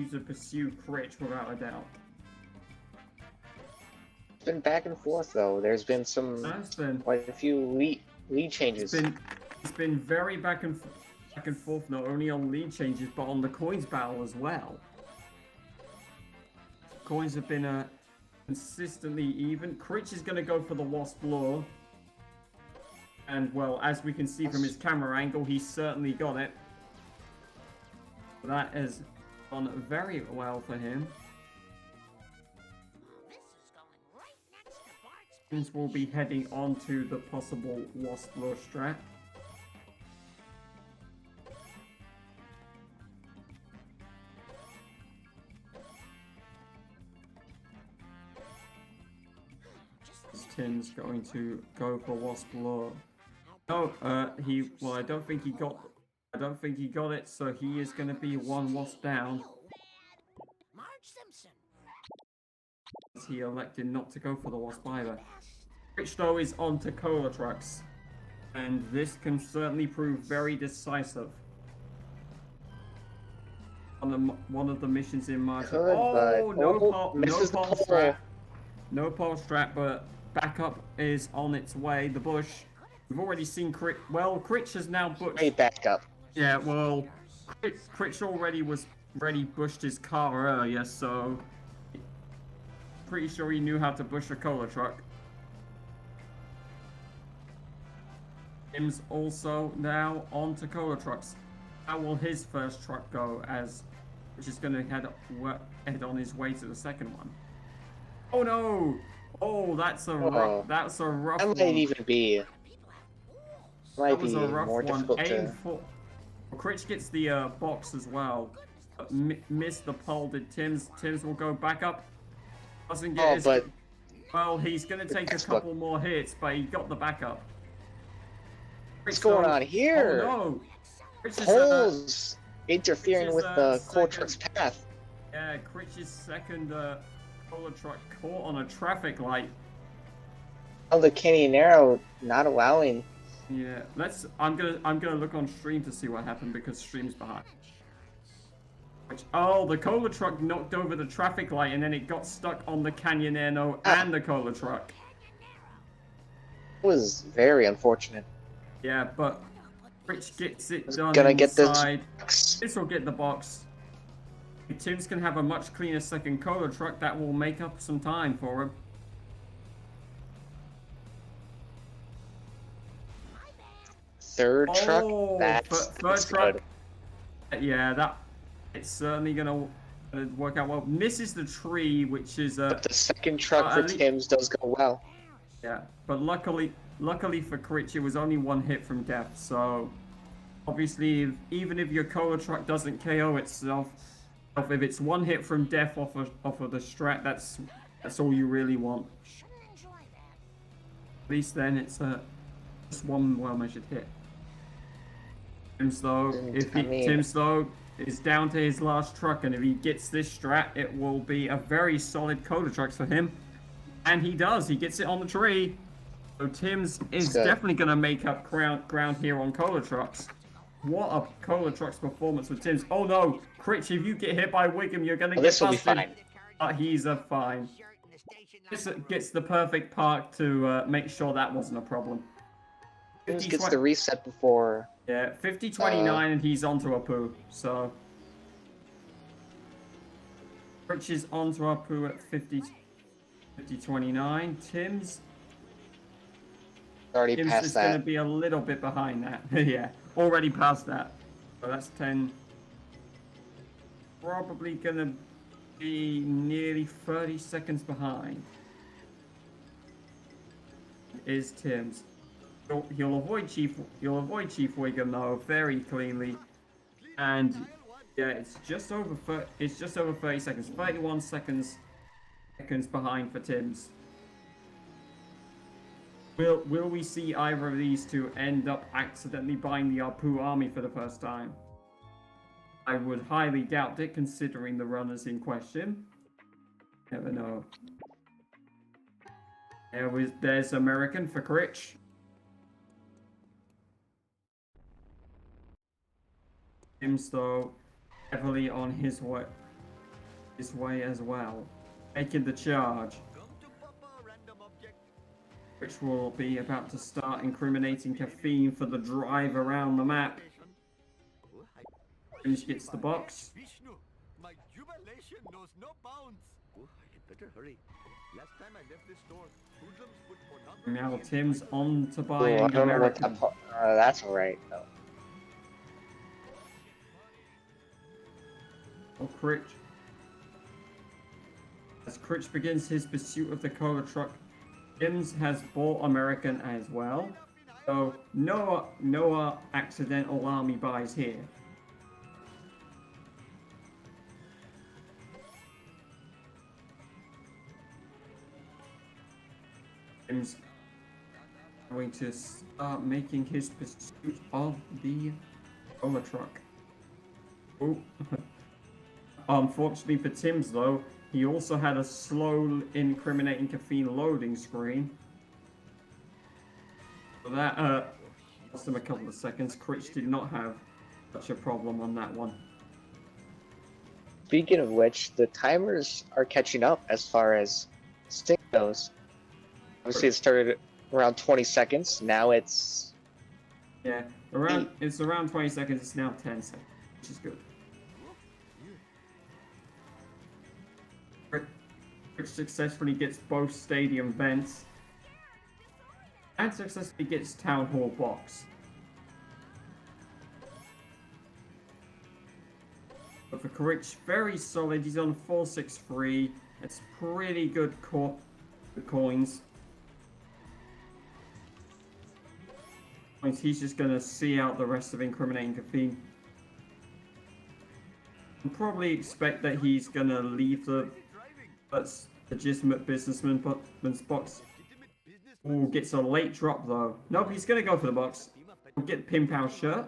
to pursue Critch without a doubt. It's been back and forth though. There's been That's been quite a few lead changes. it's been very back and forth, not only on lead changes but on the coins battle as well. Coins have been consistently even. Critch is going to go for the Wasp Lure. And, well, as we can see from his camera angle, he certainly got it. That has gone very well for him. This is going right next to Bart's. Timbs will be heading on to the possible Wasp Lure strat. Is Timbs going to go for Wasp Lure? No, I don't think he got it, so he is going to be 1 Wasp down. Marge Simpson. As he elected not to go for the Wasp either. Rich though is on to Cola Trucks, and this can certainly prove very decisive. On one of the missions in March. Could, Oh, but no oh, pole, misses the pole pole. strap. No pole strap, but backup is on its way. The bush. We've already seen Critch. Well, Critch has now bushed. Way back up. Yeah, well, Critch already bushed his car earlier, so pretty sure he knew how to bush a cola truck. Timbs also now on to cola trucks. How will his first truck go? Which is going to head on his way to the second one. Oh no! Oh, that's a rough. That's a rough That one. might even be. That Might was be a rough more one. difficult Aim to. for. Critch gets the box as well. But missed the pole. Did Timbs? Timbs will go back up. Doesn't get Oh, his. but Well, he's going to take a textbook. couple more hits, but he got the backup. What's going on here? Oh no! Critch is, Poles interfering Critch's, with the coal second- truck's path. yeah, Critch's second Cola truck caught on a traffic light. Oh, the Canyon Arrow not allowing. Yeah, I'm gonna look on stream to see what happened because stream's behind. Oh, the cola truck knocked over the traffic light and then it got stuck on the Canyon Arrow and the cola truck. It was very unfortunate. Yeah, but Rich gets it done Gonna get inside. this. This will get the box. Tim's can have a much cleaner second cola truck that will make up some time for him. Third truck. Oh, That's third truck. good. Yeah, it's certainly gonna work out well. Misses the tree, which is But the second truck for Timbs does go well. yeah. But luckily for Critch, it was only one hit from death. So obviously, even if your cola truck doesn't KO itself, if it's one hit from death off of the strat, that's all you really want. At least then it's just one well-measured hit. Timbs though, Timbs though is down to his last truck, and if he gets this strat, it will be a very solid cola truck for him. And he does. He gets it on the tree. So Timbs is definitely going to make up ground here on cola trucks. What a cola trucks performance with Timbs. Oh no, Critch, if you get hit by Wiggum, you're going to get This will busted. be fine. But he's a fine. This gets the perfect park to make sure that wasn't a problem. Timbs gets the reset before. Yeah, 50-29 and he's onto Apu. So Critch is onto Apu at 50-29. Timbs Already is past going to that. be a little bit behind that. Yeah, already past that. So that's 10. Probably going to be nearly 30 seconds behind. Is Timbs. He'll avoid Chief Wiggum though very cleanly, and yeah, it's just over 30 seconds, 31 seconds behind for Timbs. Will we see either of these two end up accidentally buying the Apu army for the first time? I would highly doubt it, considering the runners in question. Never know. There's American for Critch. Timbs though heavily on his way as well, making the charge, which will be about to start incriminating caffeine for the drive around the map. Timbs gets the box. My jubilation knows no bounds. Oh, I had better hurry. Last time I left this store, hoodlums put Now Timbs on to Oh, buying I don't know what American. that's alright though. Oh, Critch. As Critch begins his pursuit of the cola truck, Timbs has bought American as well. So no accidental army buys here. Timbs going to start making his pursuit of the cola truck. Oh. Unfortunately for Timbs though, he also had a slow incriminating caffeine loading screen. So that cost him a couple of seconds. Critch did not have such a problem on that one. Speaking of which, the timers are catching up as far as stick goes. Obviously it started around 20 seconds, now it's... Yeah, it's around 20 seconds, it's now 10 seconds, which is good. Critch successfully gets both stadium vents and successfully gets Town Hall box. But for Critch, very solid. He's on 463. It's pretty good coins. He's just going to see out the rest of incriminating caffeine. And probably expect that he's going to leave the legitimate businessman's box. Ooh, gets a late drop though. Nope, he's going to go for the box. We'll get Pin Pal shirt.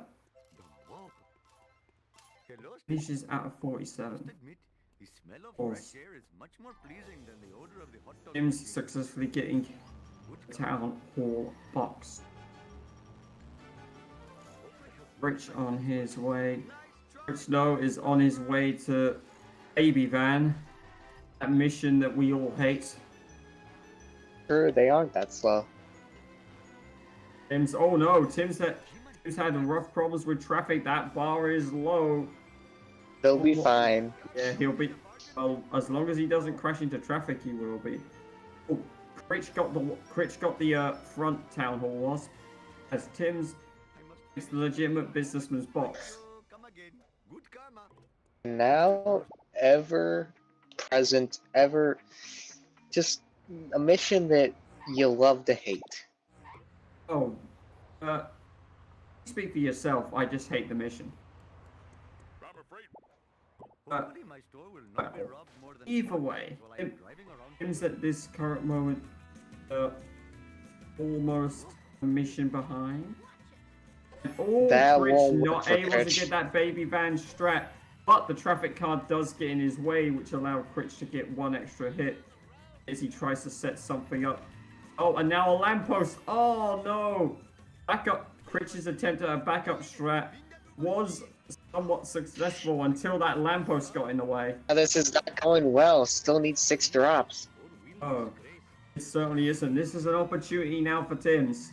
Finishes out of 47. The smell of course. fresh air is much more pleasing than the odor of the hot dog. Timbs successfully getting the town hall box. Rich on his way. Rich Snow is on his way to Baby Van. That mission that we all hate. Sure, they aren't that slow. Tim's, oh no, Tim's had rough problems with traffic. That bar is low. They'll be fine. Yeah, he'll be. Well, as long as he doesn't crash into traffic, he will be. Oh, Critch got the front town hall wasp. As Tim's is the legitimate businessman's box. Come again. Good karma. Now, ever present, ever just a mission that you love to hate. Oh, speak for yourself. I just hate the mission. Hopefully my store will not be robbed more than Either once way, while I'm driving around. Tim's at this current moment almost a mission behind. Oh, That Critch won't work not for able to Critch. get that baby van strat, but the traffic card does get in his way, which allowed Critch to get one extra hit as he tries to set something up. Oh, and now a lamppost. Oh no! Backup. Critch's attempt at a backup strat was somewhat successful until that lamppost got in the way. Now, this is not going well. Still needs 6 drops. Oh, it certainly isn't. This is an opportunity now for Timbs.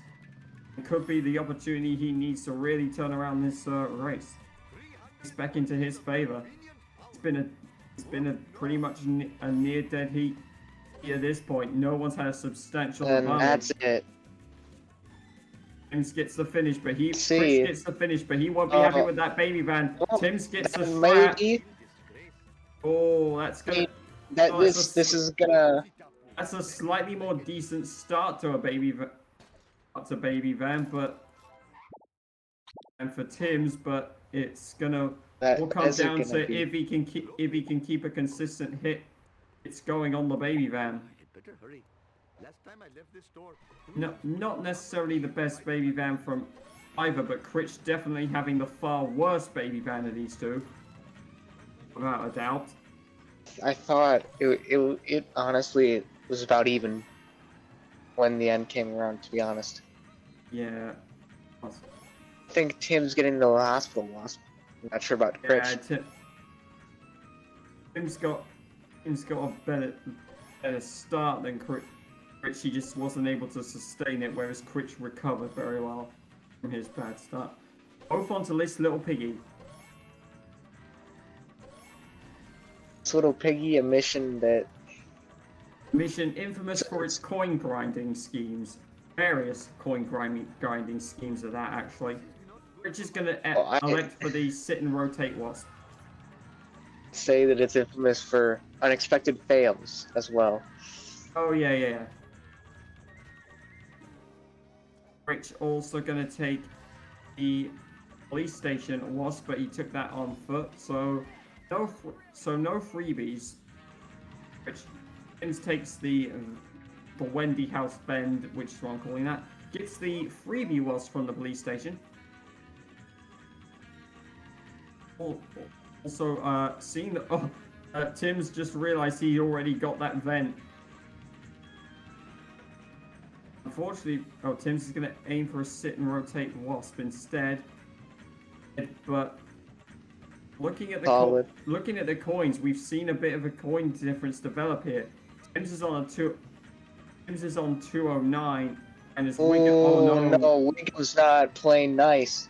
It could be the opportunity he needs to really turn around this race. It's back into his favor. It's been a pretty much a near dead heat at this point. No one's had a substantial And advantage. that's it. Timbs gets the finish, but Critch See. gets the finish, but he won't be happy with that baby van. Timbs gets the Then strat. maybe Oh, that's gonna. that Oh, it's this is gonna. That's a slightly more decent start to a baby van, but and for Timbs, but it's gonna That will come isn't down gonna to be. if he can keep a consistent hit. It's going on the baby van. I'd better hurry. Last time I left this store. No, not necessarily the best baby van from either, but Critch definitely having the far worst baby van of these two, without a doubt. I thought it honestly was about even when the end came around. To be honest, Yeah. I think Tim's getting to the hospital. Wasp. I'm not sure about Critch. Yeah, Tim's got a better start than Critch. Critch, he just wasn't able to sustain it, whereas Critch recovered very well from his bad start. Both onto this little piggy. This little piggy, a mission that Mission infamous for its coin grinding schemes. Various coin grinding schemes of that, actually. Critch is going to elect for the sit and rotate wasp. say that it's infamous for unexpected fails as well. Oh, yeah. Critch also going to take the police station wasp, but he took that on foot, so no freebies. Critch takes the Wendy House Bend, which is what I'm calling that. Gets the freebie wasp from the police station. Also, seeing that Timbs just realized he already got that vent. Unfortunately, Timbs is going to aim for a sit and rotate wasp instead. But looking at the coins, we've seen a bit of a coin difference develop here. Timbs is on 209, and his Wiggum. Oh no, Wiggum's not playing nice.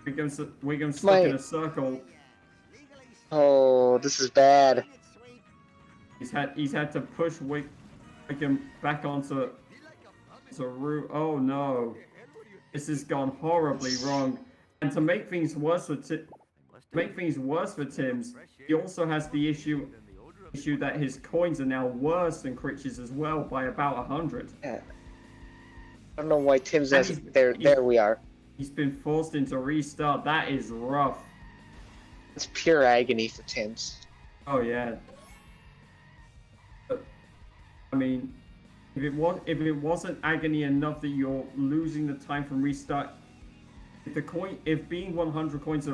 Wiggum's stuck in a circle. Oh, this is bad. He's had to push Wiggum back onto route. Oh no, this has gone horribly wrong. And to make things worse for Timbs, he also has the issue that his coins are now worse than Critch's as well by about 100. Yeah. I don't know why Tim's has there we are. He's been forced into restart. That is rough. It's pure agony for Tim's. Oh yeah. But, I mean, if it wasn't agony enough that you're losing the time from restart, if being 100 coins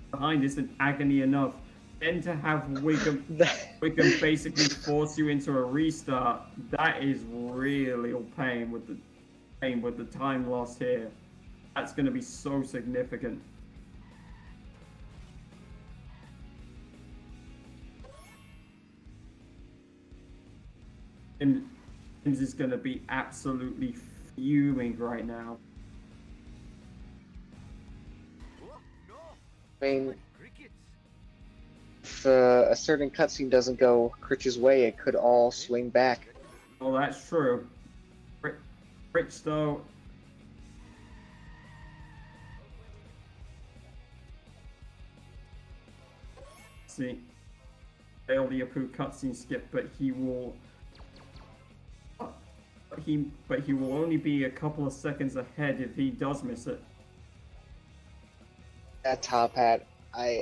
behind isn't agony enough, then to have Wiggum basically force you into a restart, that is really a pain with the time lost here. That's going to be so significant. Timbs is going to be absolutely fuming right now. I mean, if a certain cutscene doesn't go Critch's way, it could all swing back. Oh, that's true. Critch, though. See, fail the Apu cutscene skip, but he will. But he will only be a couple of seconds ahead if he does miss it. That top hat, I'm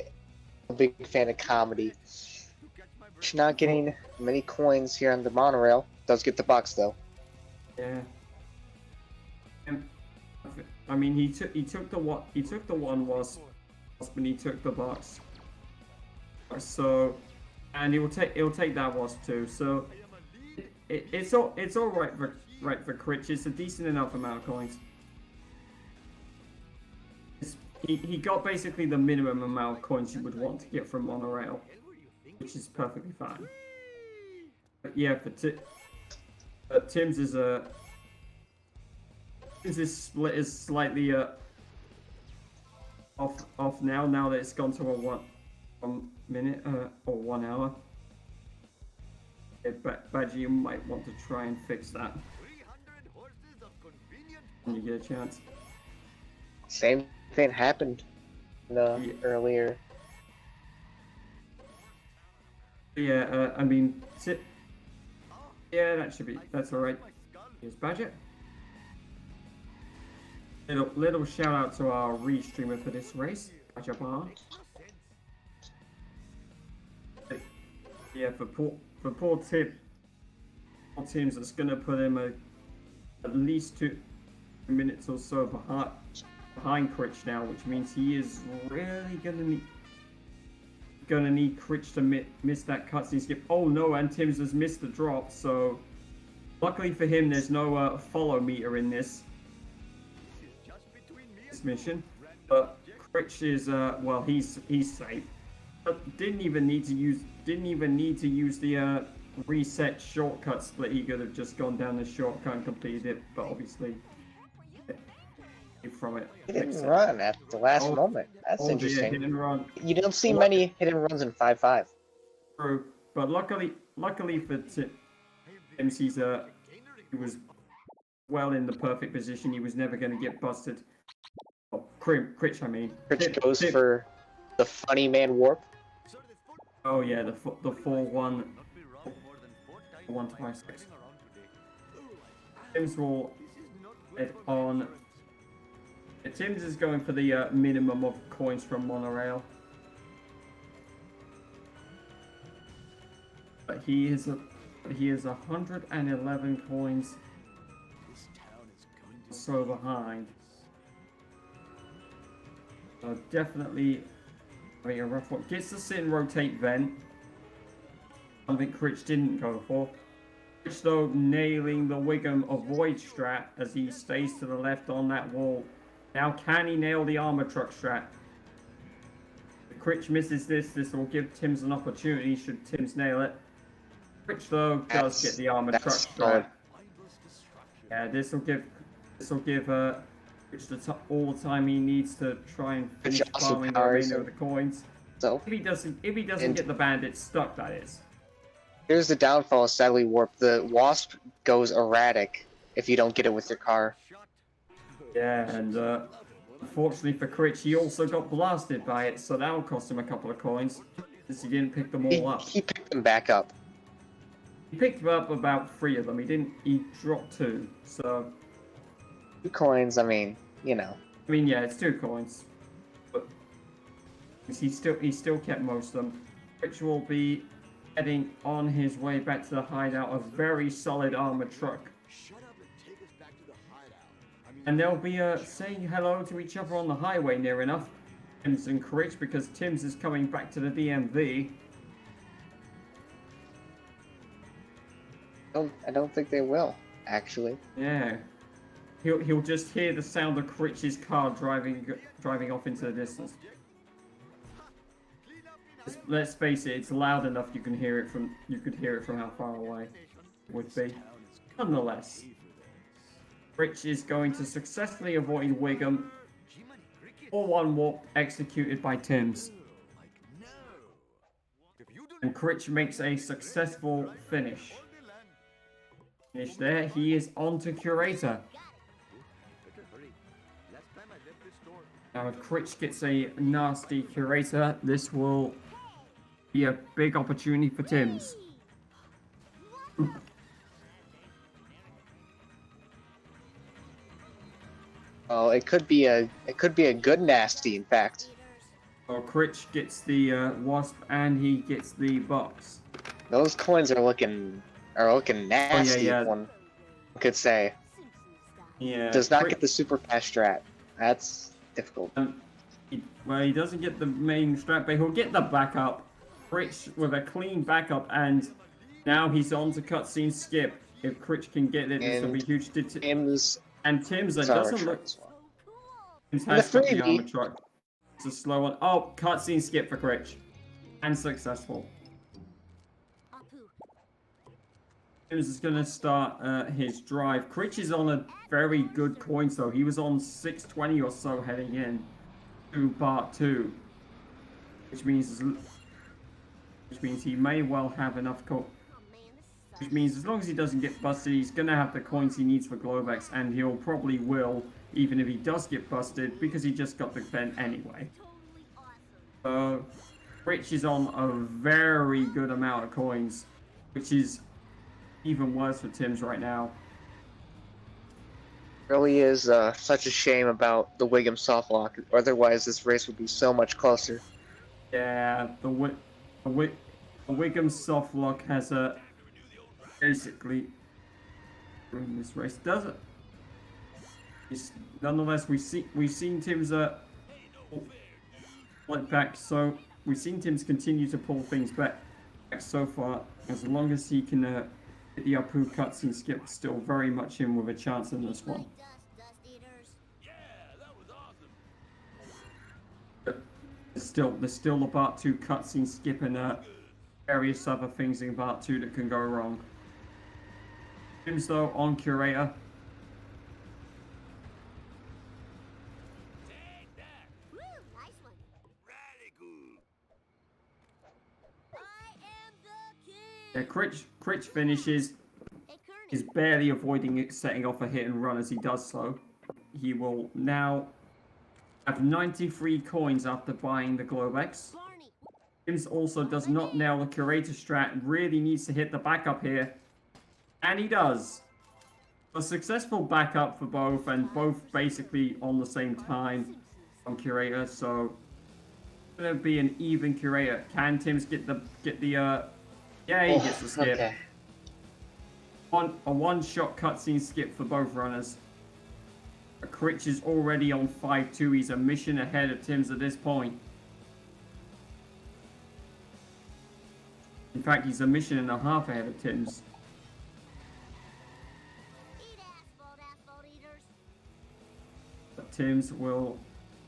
a big fan of comedy. Not getting many coins here on the monorail. Does get the box though. Yeah. I mean, he took the one wasp, and he took the box. So, and he'll take that wasp too. So, it's all right for Critch. It's a decent enough amount of coins. He got basically the minimum amount of coins you would want to get from monorail, which is perfectly fine. But yeah, for Timbs is split is slightly off now. Now that it's gone to a 1 minute or 1 hour. Yeah, Badger, you might want to try and fix that when you get a chance. Same thing happened earlier. Yeah, I mean, yeah, that's alright. Here's Badger. Little shout out to our restreamer for this race, Badger Bar. Yeah, for poor Timbs, it's gonna put him at least 2 minutes or so behind Critch now, which means he is really gonna need Critch to miss that cutscene skip. Oh no, and Timbs has missed the drop, so luckily for him, there's no follow meter in this mission. But Critch is well, he's safe. But didn't even need to use the reset shortcut split. He could have just gone down the shortcut and completed it, but obviously from it. He didn't run at the last moment. That's interesting. Hit and run. You don't see many hit and runs in 5.5. True, but luckily for Timbs, he was well in the perfect position. He was never going to get busted. Oh, Critch, I mean. Critch goes for the funny man warp. Oh yeah, the full 1 to 6. Timbs will head on. Timbs is going for the minimum of coins from monorail. But he is 111 coins so behind. So definitely having a rough one. Gets the sit and rotate vent. Something Critch didn't go for. Critch though nailing the Wiggum avoid strat as he stays to the left on that wall. Now can he nail the armor truck strat? If Critch misses this will give Timbs an opportunity should Timbs nail it. Critch though does get the armor truck strat. Yeah, this will give Critch all the time he needs to try and finish farming the remainder of the coins. So if he doesn't get the bandit stuck, that is. Here's the downfall of Sadly Warp. The Wasp goes erratic if you don't get it with your car. Yeah, and unfortunately for Critch, he also got blasted by it, so that'll cost him a couple of coins, since he didn't pick them all up. He picked them back up. He picked up about 3 of them. He dropped 2, so... 2 coins, I mean, you know. I mean, yeah, it's 2 coins. But he still kept most of them. Critch will be heading on his way back to the hideout, a very solid armored truck. And they'll be saying hello to each other on the highway near enough. Timbs and Critch because Timbs is coming back to the DMV. I don't think they will, actually. Yeah. He'll just hear the sound of Critch's car driving off into the distance. Let's face it, it's loud enough you could hear it from how far away it would be. Nonetheless, Critch is going to successfully avoid Wiggum. 4-1 warp executed by Timbs. And Critch makes a successful finish. Finish there. He is on to Curator. Now if Critch gets a nasty Curator, this will be a big opportunity for Timbs. Oh, it could be a good nasty, in fact. So Critch gets the Wasp and he gets the box. Those coins are looking nasty. yeah. One could say. Yeah. Does not get the super fast strat. That's difficult. He doesn't get the main strat, but he'll get the backup. Critch with a clean backup, and now he's on to cutscene skip. If Critch can get it, this will be huge. Timbs that doesn't look. Timbs has got the armor truck. It's a slow one. Oh, cutscene skip for Critch. And successful. Timbs is going to start his drive. Critch is on a very good coin, though. He was on 620 or so heading in to part 2. Which means he may well have enough coin. Which means as long as he doesn't get busted, he's going to have the coins he needs for Globex, and he'll probably will, even if he does get busted, because he just got the vent anyway. So, Critch is on a very good amount of coins, which is even worse for Timbs right now. really is such a shame about the Wiggum softlock. Otherwise, this race would be so much closer. Yeah, the Wiggum softlock has a basically in this race doesn't. Nonetheless, we've seen Timbs pull back. So we've seen Timbs continue to pull things back so far. As long as he can get the Apu cutscene skip, still very much in with a chance in this one. There's still the part 2 cutscene skip and various other things in part 2 that can go wrong. Timbs though on Curator. Yeah, Critch finishes. Is barely avoiding it, setting off a hit and run as he does so. He will now have 93 coins after buying the Globex. Timbs also does not nail the Curator strat, really needs to hit the backup here. And he does. A successful backup for both, and both basically on the same time on Curator, so it's gonna be an even Curator. Can Timbs get the yeah, he gets the skip. Okay. A one-shot cutscene skip for both runners. Critch is already on 5-2. He's a mission ahead of Timbs at this point. In fact, he's a mission and a half ahead of Timbs. But Timbs will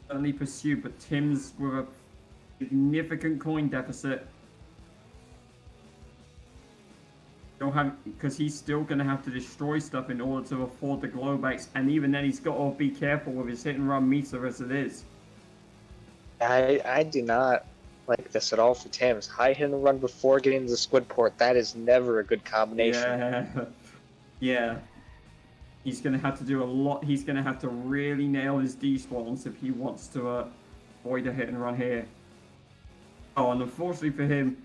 certainly pursue, but Timbs with a significant coin deficit. Because he's still going to have to destroy stuff in order to afford the Globex, and even then he's got to be careful with his hit and run meter as it is. I do not like this at all for Timbs. High hit and run before getting to the squid port, that is never a good combination. Yeah. He's going to have to do a lot. He's going to have to really nail his D-spawns if he wants to avoid a hit and run here. Oh, and unfortunately for him,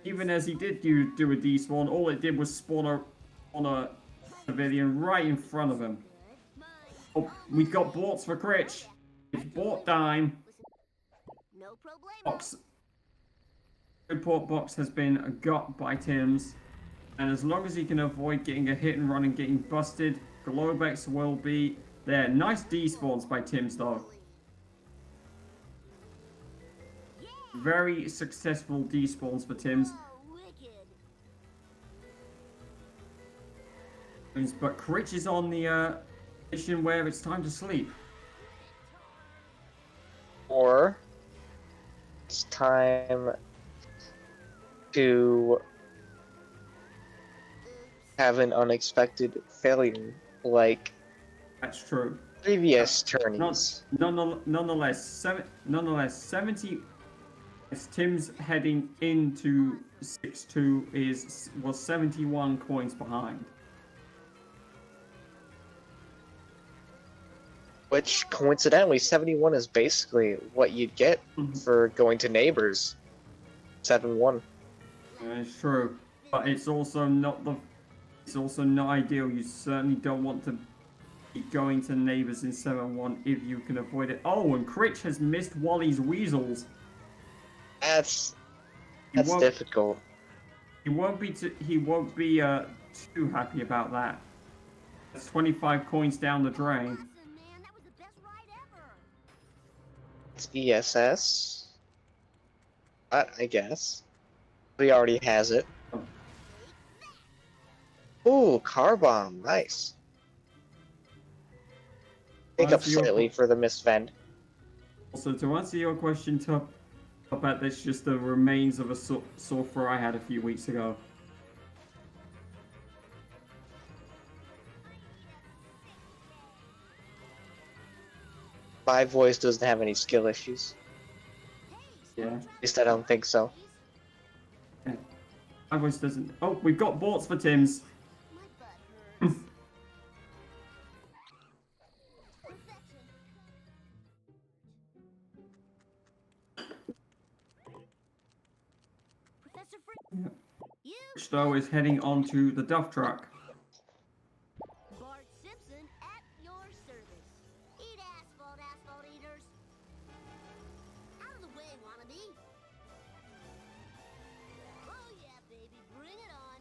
even as he did do a despawn, all it did was spawn on a civilian right in front of him. Oh, we got borts for Critch. It's bort time. Box. Good port box has been got by Timbs. And as long as he can avoid getting a hit and run and getting busted, Globex will be there. Nice despawns by Timbs though. Very successful despawns for Timbs. Oh, wicked. But Critch is on the mission where it's time to sleep. Or it's time to have an unexpected failure like That's true. previous tourneys. Nonetheless, 70. As Tim's heading into 6-2 was 71 coins behind. Which, coincidentally, 71 is basically what you'd get for going to Neighbors. 7-1. It's true, but it's also not ideal. You certainly don't want to be going to Neighbors in 7-1 if you can avoid it. Oh, and Critch has missed Wally's Weasels. That's He won't- difficult. He won't be too happy about that. That's 25 coins down the drain. Awesome, man. That was the best ride ever. It's ESS. I guess. He already has it. Ooh, car bomb. Nice. Pick up Answer your- slightly for the missed vend. Also, to answer your question, Tup, I bet that's just the remains of a sore throat I had a few weeks ago. My voice doesn't have any skill issues. Yeah. At least I don't think so. My voice doesn't. Oh, we've got boards for Tim's. My butt hurts. Perfection. Professor Frick. You. Which though is heading onto the Duff truck. Bart Simpson at your service. Eat asphalt, asphalt eaters. Out of the way, wannabe. Oh yeah, baby, bring it on.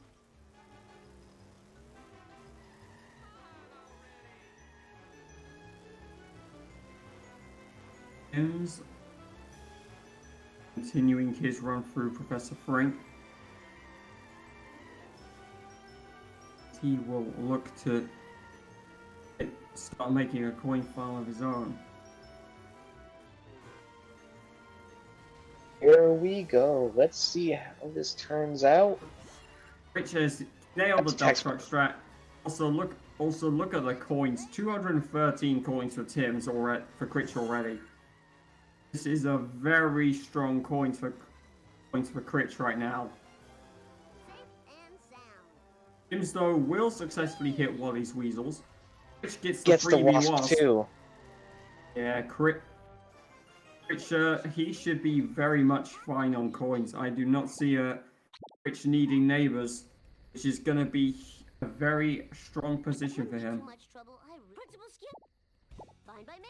Tim's continuing his run through Professor Frank. He will look to start making a coin file of his own. Here we go. Let's see how this turns out. Rich has nailed the That's Duff truck strat. Also look at the coins. 213 coins for Tim's already for Critch already. This is a very strong coins for Critch right now. Safe and sound. Tim's though will successfully hit Wally's Weasels. Critch gets the Gets the freebie wasp too. Yeah, Critch, he should be very much fine on coins. I do not see Critch needing Neighbors, which is going to be a very strong position for him. Too much trouble. Principal Skip. Fine by me.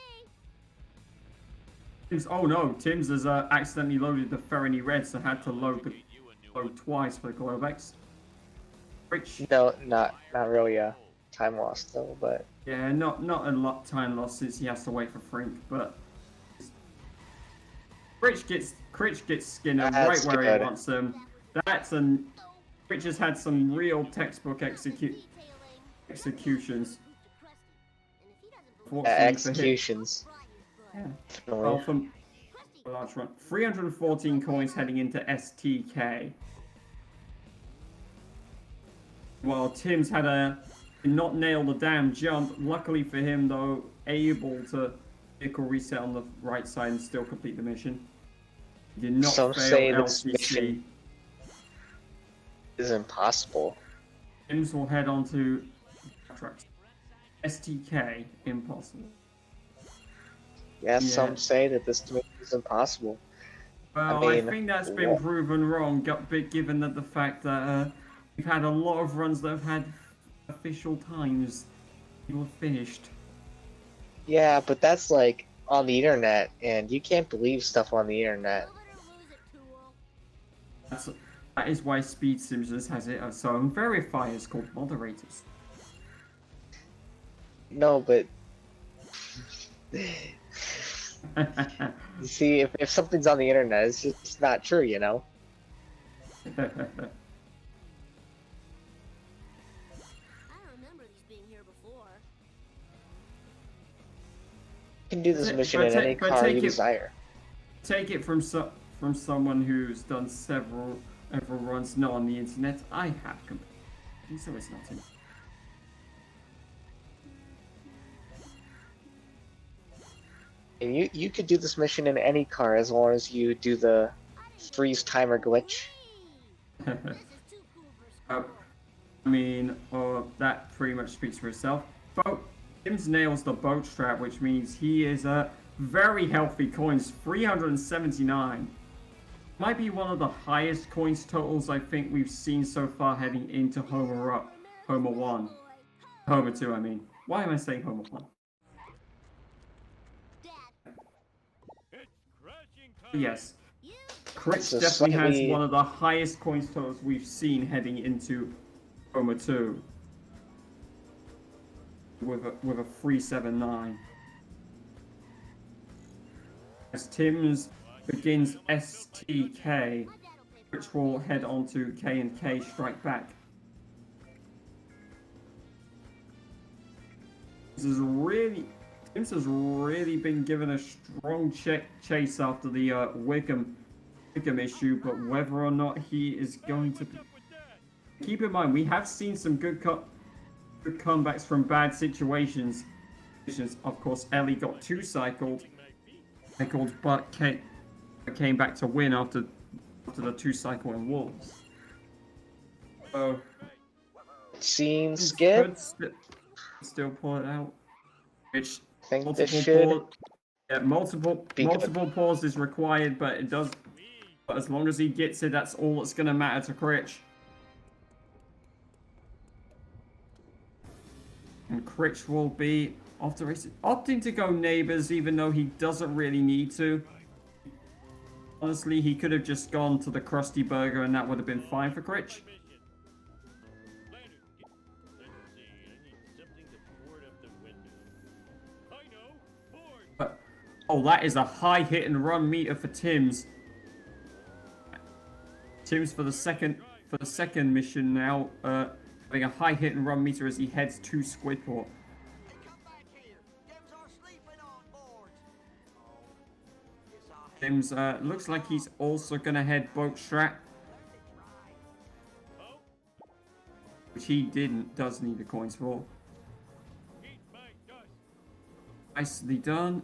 Oh no, Tim's has accidentally loaded the Ferrony Red, so had to load twice for the Globex. Critch, No, not really a time lost though, but yeah, not a lot time lost since he has to wait for Frink, but Critch gets Skinner That's right where good. he wants him. Critch has had some real textbook executions. Fortunately for him- executions. Yeah. Definitely. Well, from a large run, 314 coins heading into STK. While Tim's had not nailed the damn jump. Luckily for him, though, able to vehicle reset on the right side and still complete the mission. He did not Some fail say this LCC. mission is impossible. Timbs will head on to trucks. STK, impossible. Yes, Yeah. some say that this mission is impossible. Well, I mean, think that's been what- proven wrong, given that the fact that we've had a lot of runs that have had official times. People have finished. Yeah, but that's like on the internet, and you can't believe stuff on the internet. Over to lose it, Tool. That is why Speed Simpsons has its own verifiers called moderators. No, but You see, if something's on the internet, it's just not true, you know? I don't remember these being here before. You can do this But mission in ta- any but car take you it- desire. Take it from someone who's done several runs, not on the internet. I have completely, so it's not too. And you could do this mission in any car as long as you do the freeze timer glitch. This is too cool for school. I mean, that pretty much speaks for itself. Timbs nails the boat strap, which means he is a very healthy coins, 379. Might be one of the highest coins totals I think we've seen so far heading into Homer 1. Homer 2, I mean. Why am I saying Homer 1? Dad, Yes. you Critch It's a definitely slightly- has one of the highest coins totals we've seen heading into Homer 2. With a 379. As Timbs begins STK, which will head on to K&K Strike Back. Timbs has really been given a strong chase after the Wickham issue, but whether or not he is going to be... Keep in mind, we have seen some good comebacks from bad situations. Of course, Ellie got 2 cycled, but came back to win after the 2 cycling Wolves. So Seems good. could still pull it out. Which I think this multiple should multiple be good. pauses required, but it does. But as long as he gets it, that's all that's gonna matter to Critch. And Critch will be after opting to go neighbors, even though he doesn't really need to. Honestly, he could have just gone to the Krusty Burger, and that would have been fine for Critch. But, oh, that is a high hit and run meter for Timbs. Timbs for the second mission now, having a high hit and run meter as he heads to Squidport. Come back here. Timbs are sleeping on board. Timbs looks like he's also gonna head boat strap, which he does need the coins for. Nicely done.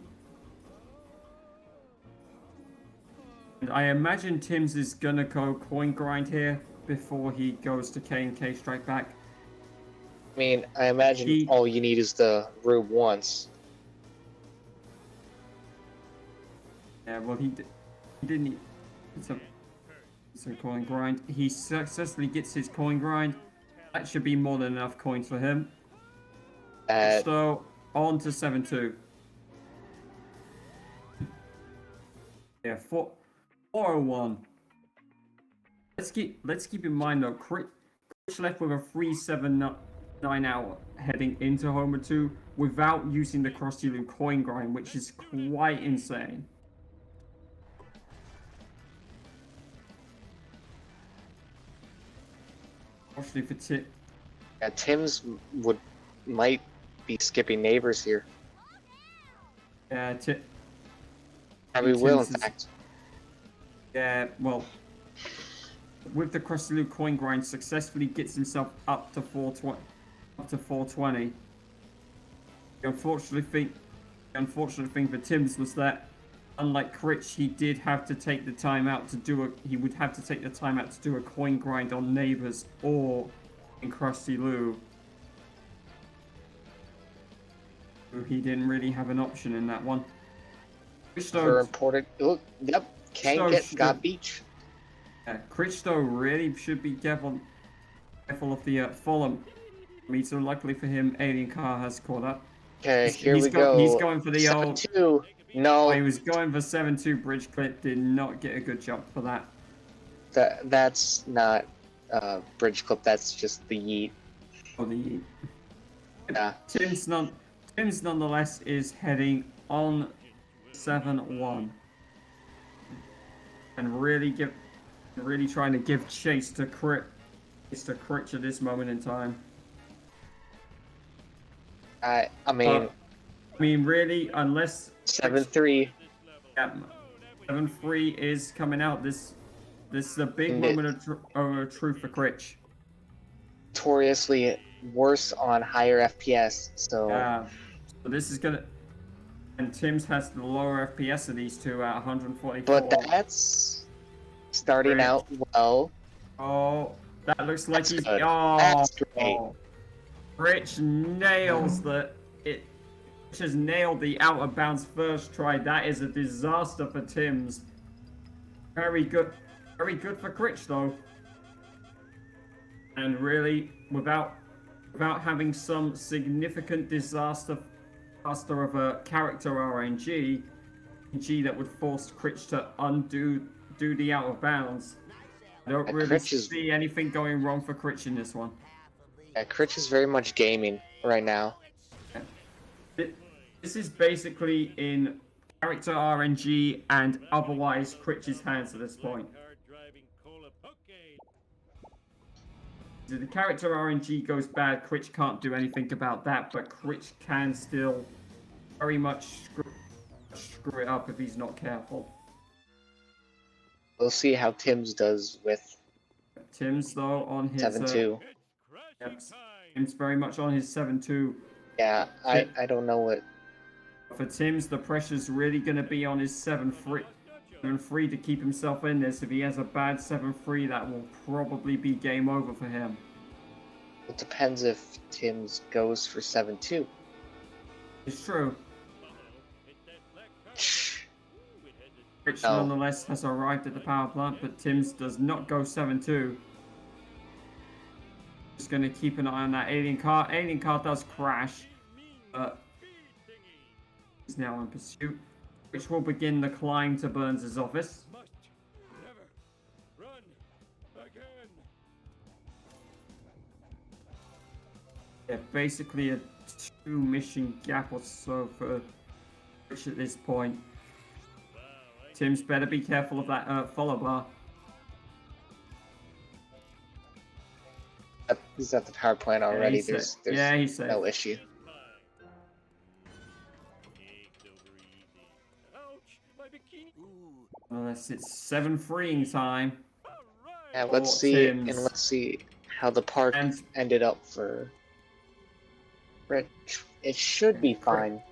And I imagine Timbs is gonna go coin grind here before he goes to K&K Strike Back. I mean, I imagine all you need is the room once. Yeah, well, he didn't need some coin grind. He successfully gets his coin grind. That should be more than enough coins for him. So on to 7-2. Yeah, 401. Let's keep in mind though, Critch left with a 379 hour heading into Homer 2 without using the Krusty Loop coin grind, which is quite insane. Fortunately for Timbs might be skipping neighbors here. Yeah, Probably will, in Timbs is- fact. Yeah, well, with the Krusty Loop coin grind, successfully gets himself up to 420. The unfortunate thing for Timbs was that, unlike Critch, he did have to take the time out to do a coin grind on neighbors or in Krusty Loop. He didn't really have an option in that one. For important. Look, yep, got beach. Yeah, Critch though really should be careful of the Fulham meter. Luckily for him, Alien Car has caught up. Okay, here we go. He's going for the old. 7-2. No, He was going for 7-2 bridge clip. Did not get a good jump for that. that's not bridge clip. That's just the yeet. For the Yeah. Timbs nonetheless is heading on 7-1. And really trying to give chase to Critch at this moment in time. I mean, really, unless 7-3. yeah, 7-3 is coming out. This is a big moment of truth for Critch. Notoriously worse on higher FPS. So So this is gonna, and Timbs has the lower FPS of these two at 144. but that's starting Critch. out well. Oh, that looks like That's he's good. oh, That's great. Critch nails Critch has nailed the out of bounds first try. That is a disaster for Timbs. Very good for Critch though. And really, without having some significant disaster of a character RNG that would force Critch to do the out of bounds. I don't really see anything going wrong for Critch in this one. Yeah, Critch is very much gaming right now. This is basically in character RNG and otherwise Critch's hands at this point. If the character RNG goes bad, Critch can't do anything about that, but Critch can still very much screw it up if he's not careful. We'll see how Timbs does with Timbs though on his 7-2. Yep, Timbs very much on his 7-2. Yeah, I don't know what. For Timbs, the pressure's really going to be on his 7-3 to keep himself in this. If he has a bad 7-3, that will probably be game over for him. It depends if Timbs goes for 7-2. It's true. Critch No. nonetheless has arrived at the power plant, but Timbs does not go 7-2. Just going to keep an eye on that alien car. Alien car does crash, but is now in pursuit, which will begin the climb to Burns' office. Yeah, basically a 2-mission gap or so for Critch at this point. Timbs better be careful of that follow bar. He's at the power plant already. he's There's he's safe. no issue. Unless it's 7-freeing time. Yeah, let's see, Timbs. and let's see how the park ended up for Critch. It should be fine.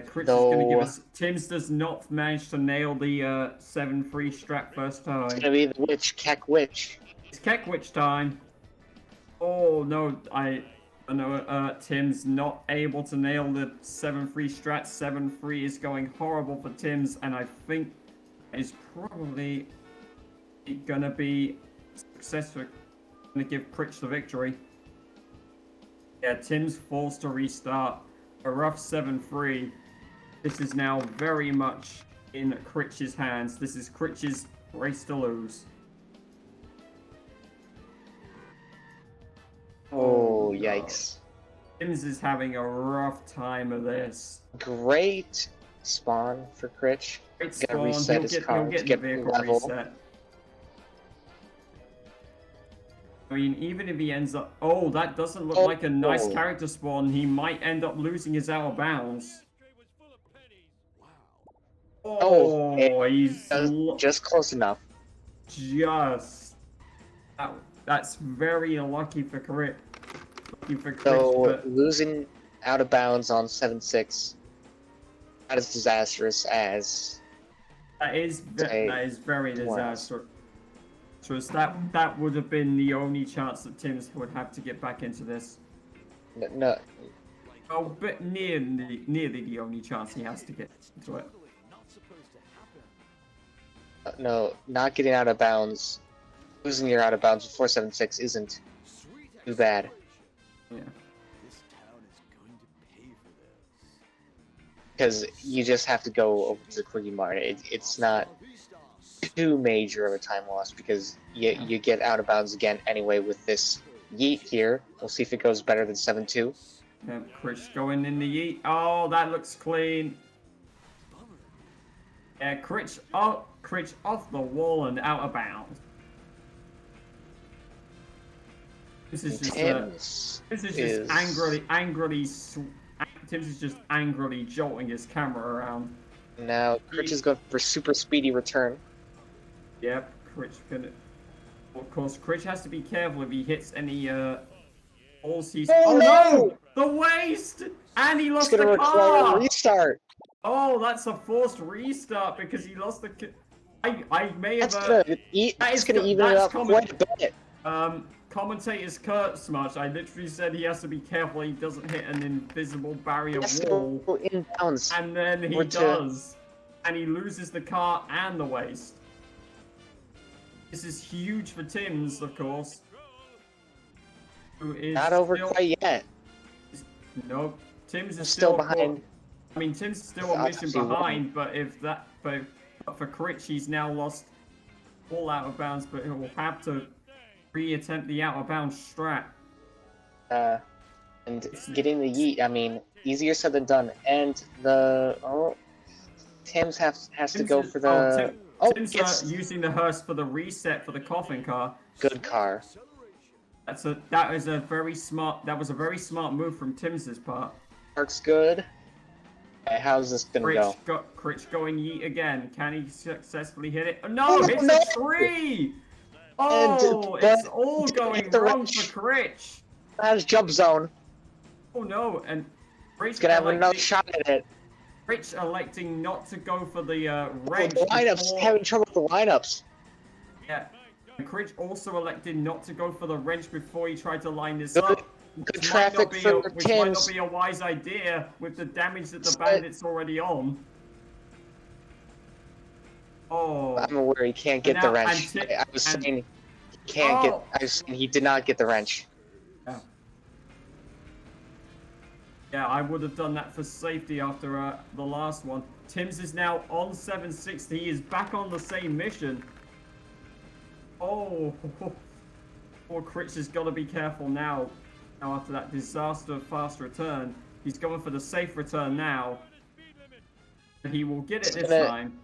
Critch is going to give us. Timbs does not manage to nail the 7-free strat first time. It's gonna be the witch, Keck Witch. It's Keck Witch time. Oh no, I know Timbs not able to nail the 7-free strat. 7-free is going horrible for Timbs, and I think is probably gonna be successful. Gonna give Critch the victory. Yeah, Timbs forced to restart. A rough 7-3. This is now very much in Critch's hands. This is Critch's race to lose. Oh, no. yikes. Timbs is having a rough time of this. Great spawn for Critch. Great Gotta spawn. reset his car He'll to get the get vehicle level. reset. I mean, even if he ends up... Oh, that doesn't look like a nice character spawn. He might end up losing his out of bounds. Oh, he's... Just close enough. That's very unlucky for Critch. So, losing out of bounds on 7-6, not as disastrous as... That is very disastrous. That would have been the only chance that Timbs would have to get back into this. No. Oh, but nearly the only chance he has to get into it. No, not getting out of bounds. Losing your out of bounds before 7-6 isn't too bad. Yeah. Because you just have to go over to the Quickie Mart. It's not too major of a time loss because you get out of bounds again anyway with this yeet here. We'll see if it goes better than 7-2. Yeah, Critch going in the yeet. Oh, that looks clean. Yeah, Critch off the wall and out of bounds. This is just Timbs this is is just Timbs is just angrily jolting his camera around. now Critch is going for super speedy return. Yep, Critch can. Of course, Critch has to be careful if he hits any balls. He's Oh, no! The waist! And he It's lost gonna the require a car. restart. Oh, that's a forced restart because he lost the. I may have. That's gonna eat. That's gonna even it up quite a bit. Commentator's Kurt Smudge. I literally said he has to be careful he doesn't hit an invisible barrier Let's wall. go inbounds. And then he does. And he loses the car and the waist. This is huge for Timbs, of course. Who is Not over still... quite yet. Nope. Timbs is Still behind. I mean, Timbs is still a mission behind, but for Critch, he's now lost all out of bounds, but he'll have to re-attempt the out of bounds strat. And getting the yeet, I mean, easier said than done. And the Timbs has to go for the Timbs using the hearse for the reset for the coffin car. Good car. That was a very smart move from Timbs' part. Works good. Okay, how's this gonna go? Critch going yeet again. Can he successfully hit it? Oh, no, hits a tree! Oh, it's all going wrong for Critch. That's jump zone. Oh no, and Critch gonna have another shot at it. Critch electing not to go for the wrench. The lineups, having trouble with the lineups. Yeah, and Critch also elected not to go for the wrench before he tried to line this up. Good traffic for Which might not Timbs. be a wise idea with the damage that the bandit's already on. Oh. I'm aware he can't get the wrench. I was saying he can't get. I was saying he did not get the wrench. Yeah. Yeah, I would have done that for safety after the last one. Timbs is now on 760. He is back on the same mission. Oh. Poor Critch has got to be careful now. Now after that disaster fast return, he's going for the safe return now. He will get it this time.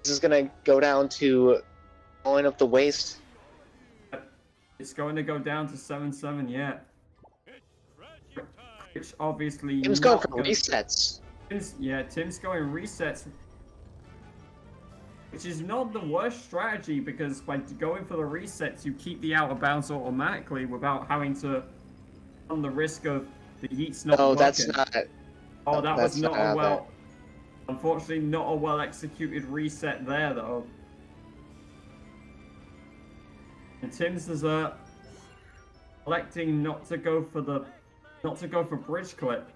This is gonna go down to blowing up the waist. It's going to go down to 7-7 yet. Which obviously Tim's going for resets. Tim's going resets. Which is not the worst strategy because by going for the resets, you keep the out of bounds automatically without having to run the risk of the yeets not working. That's not. Oh, that was not a well. Unfortunately, not a well executed reset there though. And Timbs is electing not to go for bridge clip.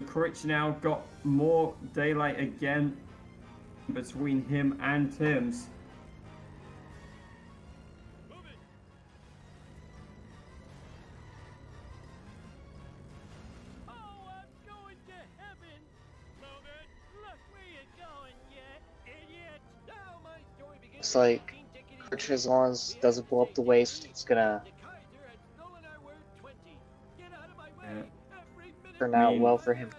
Critch now got more daylight again between him and Timbs. Looks like Critch, as long as it doesn't blow up the waist, it's gonna turn out well for him.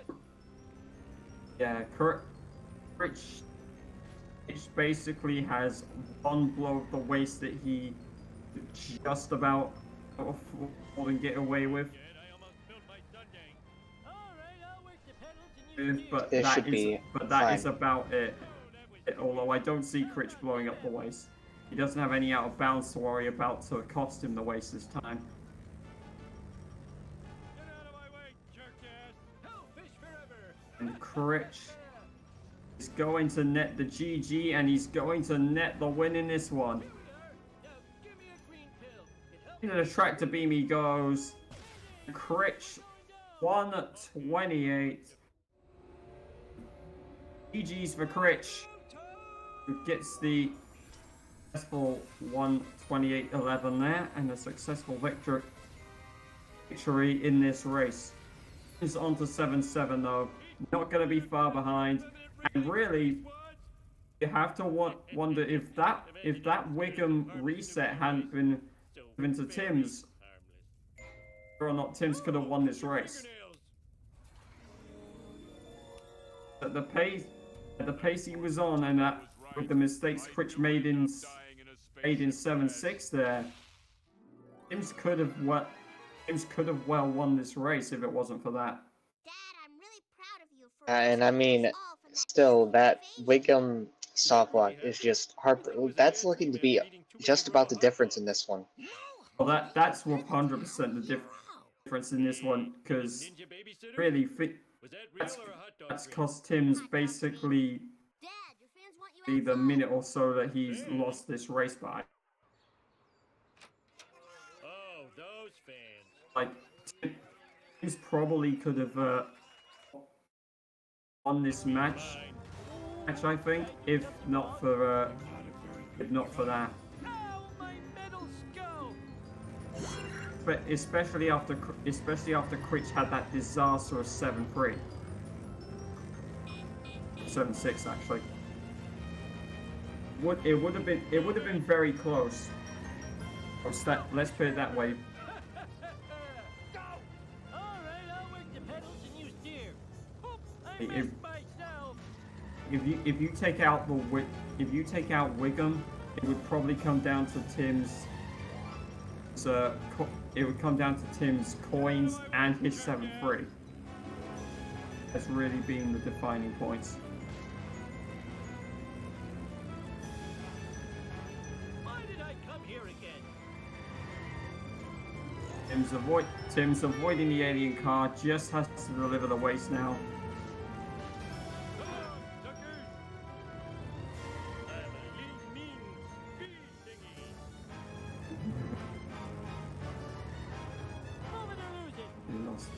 Yeah, Critch basically has one blow of the waist that he just about and get away with. But that is about it. Although I don't see Critch blowing up the waist. He doesn't have any out of bounds to worry about to cost him the waist this time. And Critch is going to net the GG and he's going to net the win in this one. Into the tractor beam he goes. Critch 128. GG's for Critch, who gets the successful 128.11 there and a successful victory in this race. He's on to 7-7 though, not going to be far behind, and really you have to wonder if that Wickham reset hadn't been given to Timbs, whether or not Timbs could have won this race. at the pace he was on, and with the mistakes Critch made in 7-6 there, Timbs could have well won this race if it wasn't for that. Dad, I'm really proud of you for And I rescuing mean, us all from that still, evil that invasion. Wiggum softlock is just that's looking to be just about the difference in this one. Well, that's 100% the difference in this one, because really, that's cost Timbs basically Dad, your fans want you the outside. minute or so that he's lost this race by. Oh, those fans. Like, Timbs probably could have won this match, I think, if not for that. My metal skull. But especially after Critch had that disastrous 7-3. 7-6 actually. It would have been very close. Let's put it that way. Go! All right, I'll work the pedals and you steer. Oops, I If- missed myself. If you take out Wiggum, it would probably come down to Timbs. It would come down to Timbs' coins and his 7-3. That's really been the defining points. Why did I come here again? Timbs avoiding the alien car, just has to deliver the waste now. Come on, suckers! I'm a little mean speed thingy. Move it or lose it. He lost.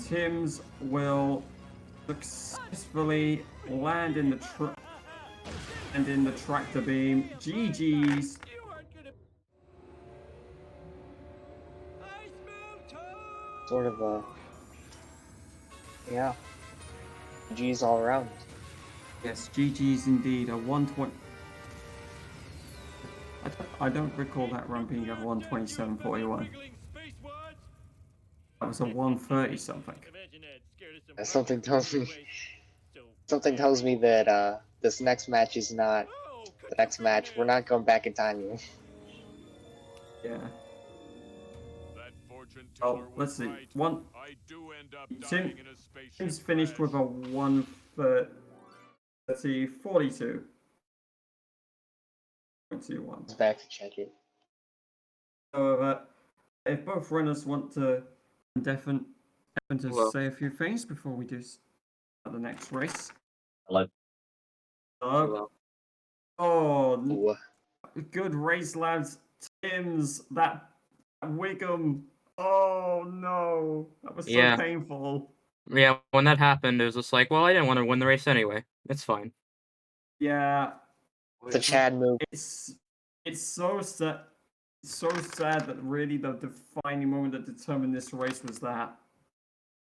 Timbs will successfully land in the tractor beam. GG's. You aren't gonna. I smell toad! Sort of yeah. G's all around. Yes, GG's indeed. A 120. I don't recall that run being a 127.41. Wiggling space wads? That was a 130 something. Imagine that, scared of some And something hardware tells me anyway. So, something tells me that this next match is not oh, the next match. We're not going back in time yet. Yeah. That fortune Oh, teller let's was see. right. One. I do end up Tim- dying in a spaceship Timbs finished with a crash. 42. 0.21. It's back to check it. So, if both runners want to to Well. say a few things before we do the next race. Hello. Hello. Oh, Ooh. good race, lads. Timbs, that Wiggum. Oh no, that was so Yeah. painful. Yeah, when that happened, it was just like, well, I didn't want to win the race anyway. It's fine. Yeah, The Chad move. it's so sad. So sad that really the defining moment that determined this race was that.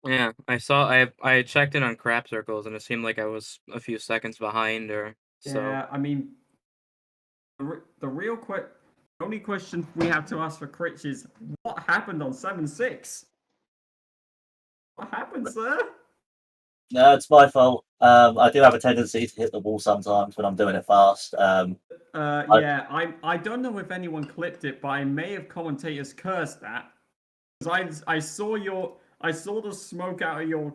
Yeah, I checked in on crap circles and it seemed like I was a few seconds behind or so. Yeah, I mean, the only question we have to ask for Critch is what happened on 7-6? What happened, sir? No, it's my fault. I do have a tendency to hit the wall sometimes when I'm doing it fast. Yeah, I don't know if anyone clipped it, but I may have commentators cursed that. Because I saw the smoke out of your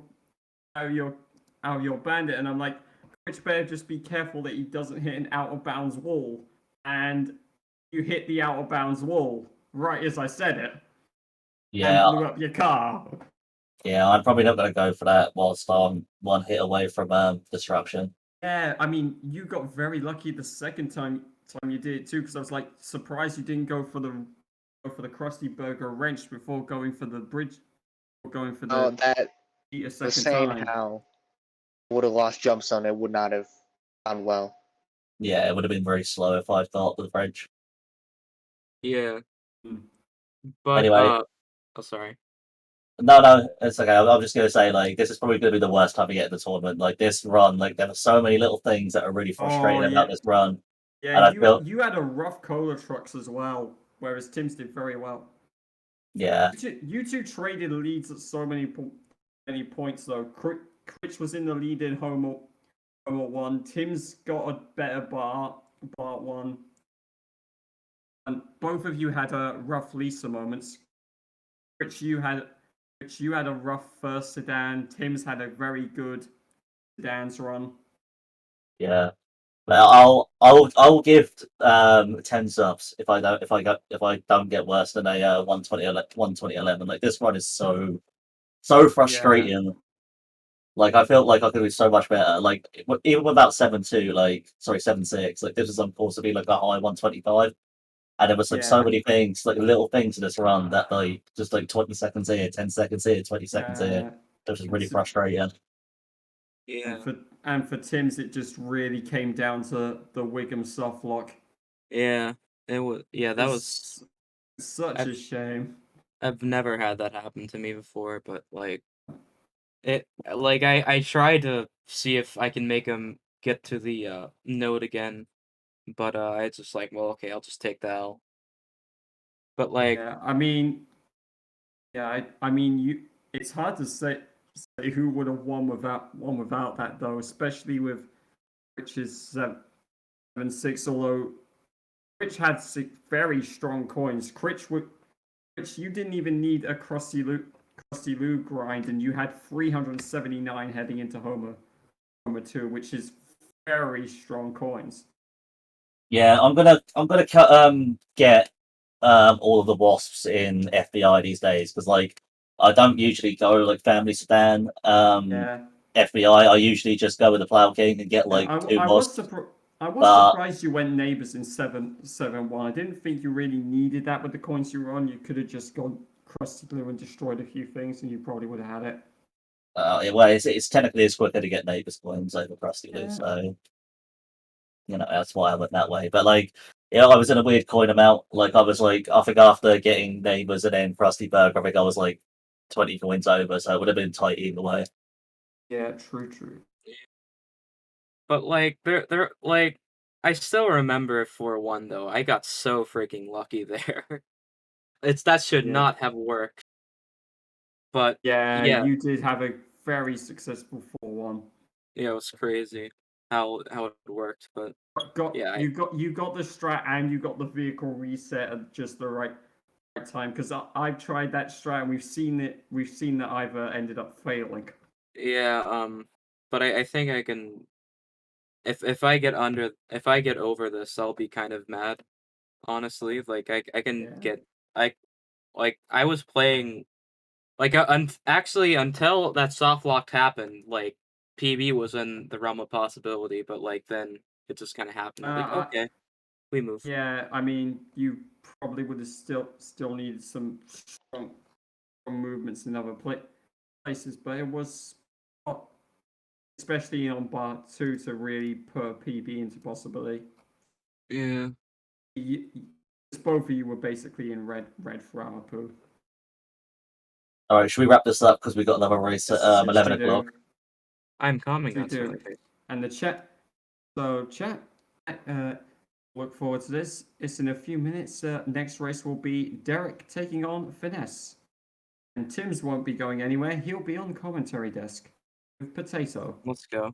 bandit, and I'm like, Critch better just be careful that he doesn't hit an out of bounds wall. And you hit the out of bounds wall right as I said it. Yeah, And blew up your car. yeah, I'm probably not going to go for that whilst I'm one hit away from destruction. Yeah, I mean, you got very lucky the second time you did it too, because I was like surprised you didn't go for the Krusty Burger wrench before going for the bridge, or going for the Oh, that a was second saying time. how would have lost jump zone. It would not have gone well. Yeah, it would have been very slow if I'd got the French. Yeah. Hmm. But Anyway. oh sorry. No, it's okay. I'm just going to say, like, this is probably going to be the worst time to get in the tournament. Like, this run, like, there were so many little things that are really frustrating Oh, about yeah. this run. And Yeah, I feel- you had a rough cola trucks as well, whereas Timbs did very well. Yeah. You two traded leads at so many points though. Critch was in the lead in Homer 1. Tim's got a better Bart 1. And both of you had rough Lisa moments. Critch, you had a rough first sedan. Tim's had a very good sedans run. Yeah. Well, I'll give 10 subs if I don't get worse than a 12011. Like this run is so frustrating. Like I felt like I could do so much better. Like even without 7.2, like sorry 7.6, like this was supposed to be like a high 125, and there was like so many things, like little things in this run that like just like 20 seconds here, 10 seconds here, 20 seconds here. That was just really frustrating. Yeah. And for Tim's, it just really came down to the Wiggum softlock. Yeah. It was. Yeah, that was such a shame. I've never had that happen to me before, but like it. Like I tried to see if I can make him get to the note again, but it's just like, well, okay, I'll just take the L. But like, Yeah, I mean, you. It's hard to say who would have won without that though, especially with Rich's 7.6. Although Critch had very strong coins. Critch, you didn't even need a Krusty Lou grind, and you had 379 heading into Homer 2, which is very strong coins. Yeah, I'm gonna get all of the wasps in FBI these days because like I don't usually go like family sedan FBI. I usually just go with the Plow King and get like two wasps. I was surprised you went neighbors in 7.1. I didn't think you really needed that with the coins you were on. You could have just gone Krusty Glue and destroyed a few things, and you probably would have had it. Well, it's technically quicker to get neighbors coins over Krusty Glue, so you know that's why I went that way. But like, yeah, I was in a weird coin amount. Like I was like, I think after getting neighbors and then Krusty Burger, I think I was like 20 coins over, so it would have been tight either way. Yeah, true. but like they're like I still remember for one though. I got so freaking lucky there. That should not have worked. But yeah, yeah, you did have a very successful 4-1. Yeah, it was crazy how it worked, but you got the strat and you got the vehicle reset at just the right time because I've tried that strat and we've seen that I've ended up failing. Yeah, but I think I can if I get over this, I'll be kind of mad. Honestly, like I can get I was playing like actually until that soft lock happened, like PB was in the realm of possibility, but like then it just kind of happened. I'm like, okay, we move. Yeah, I mean, you probably would have still needed some strong movements in other places, but it was especially on bar 2 to really put PB into possibility. Yeah. Both of you were basically in red for Apu. All right, should we wrap this up because we got another race at 11 o'clock? I'm coming. And the chat. So chat. Look forward to this. It's in a few minutes. Next race will be Derek taking on Finesse, and Timbs won't be going anywhere. He'll be on the commentary desk with Potato. Let's go.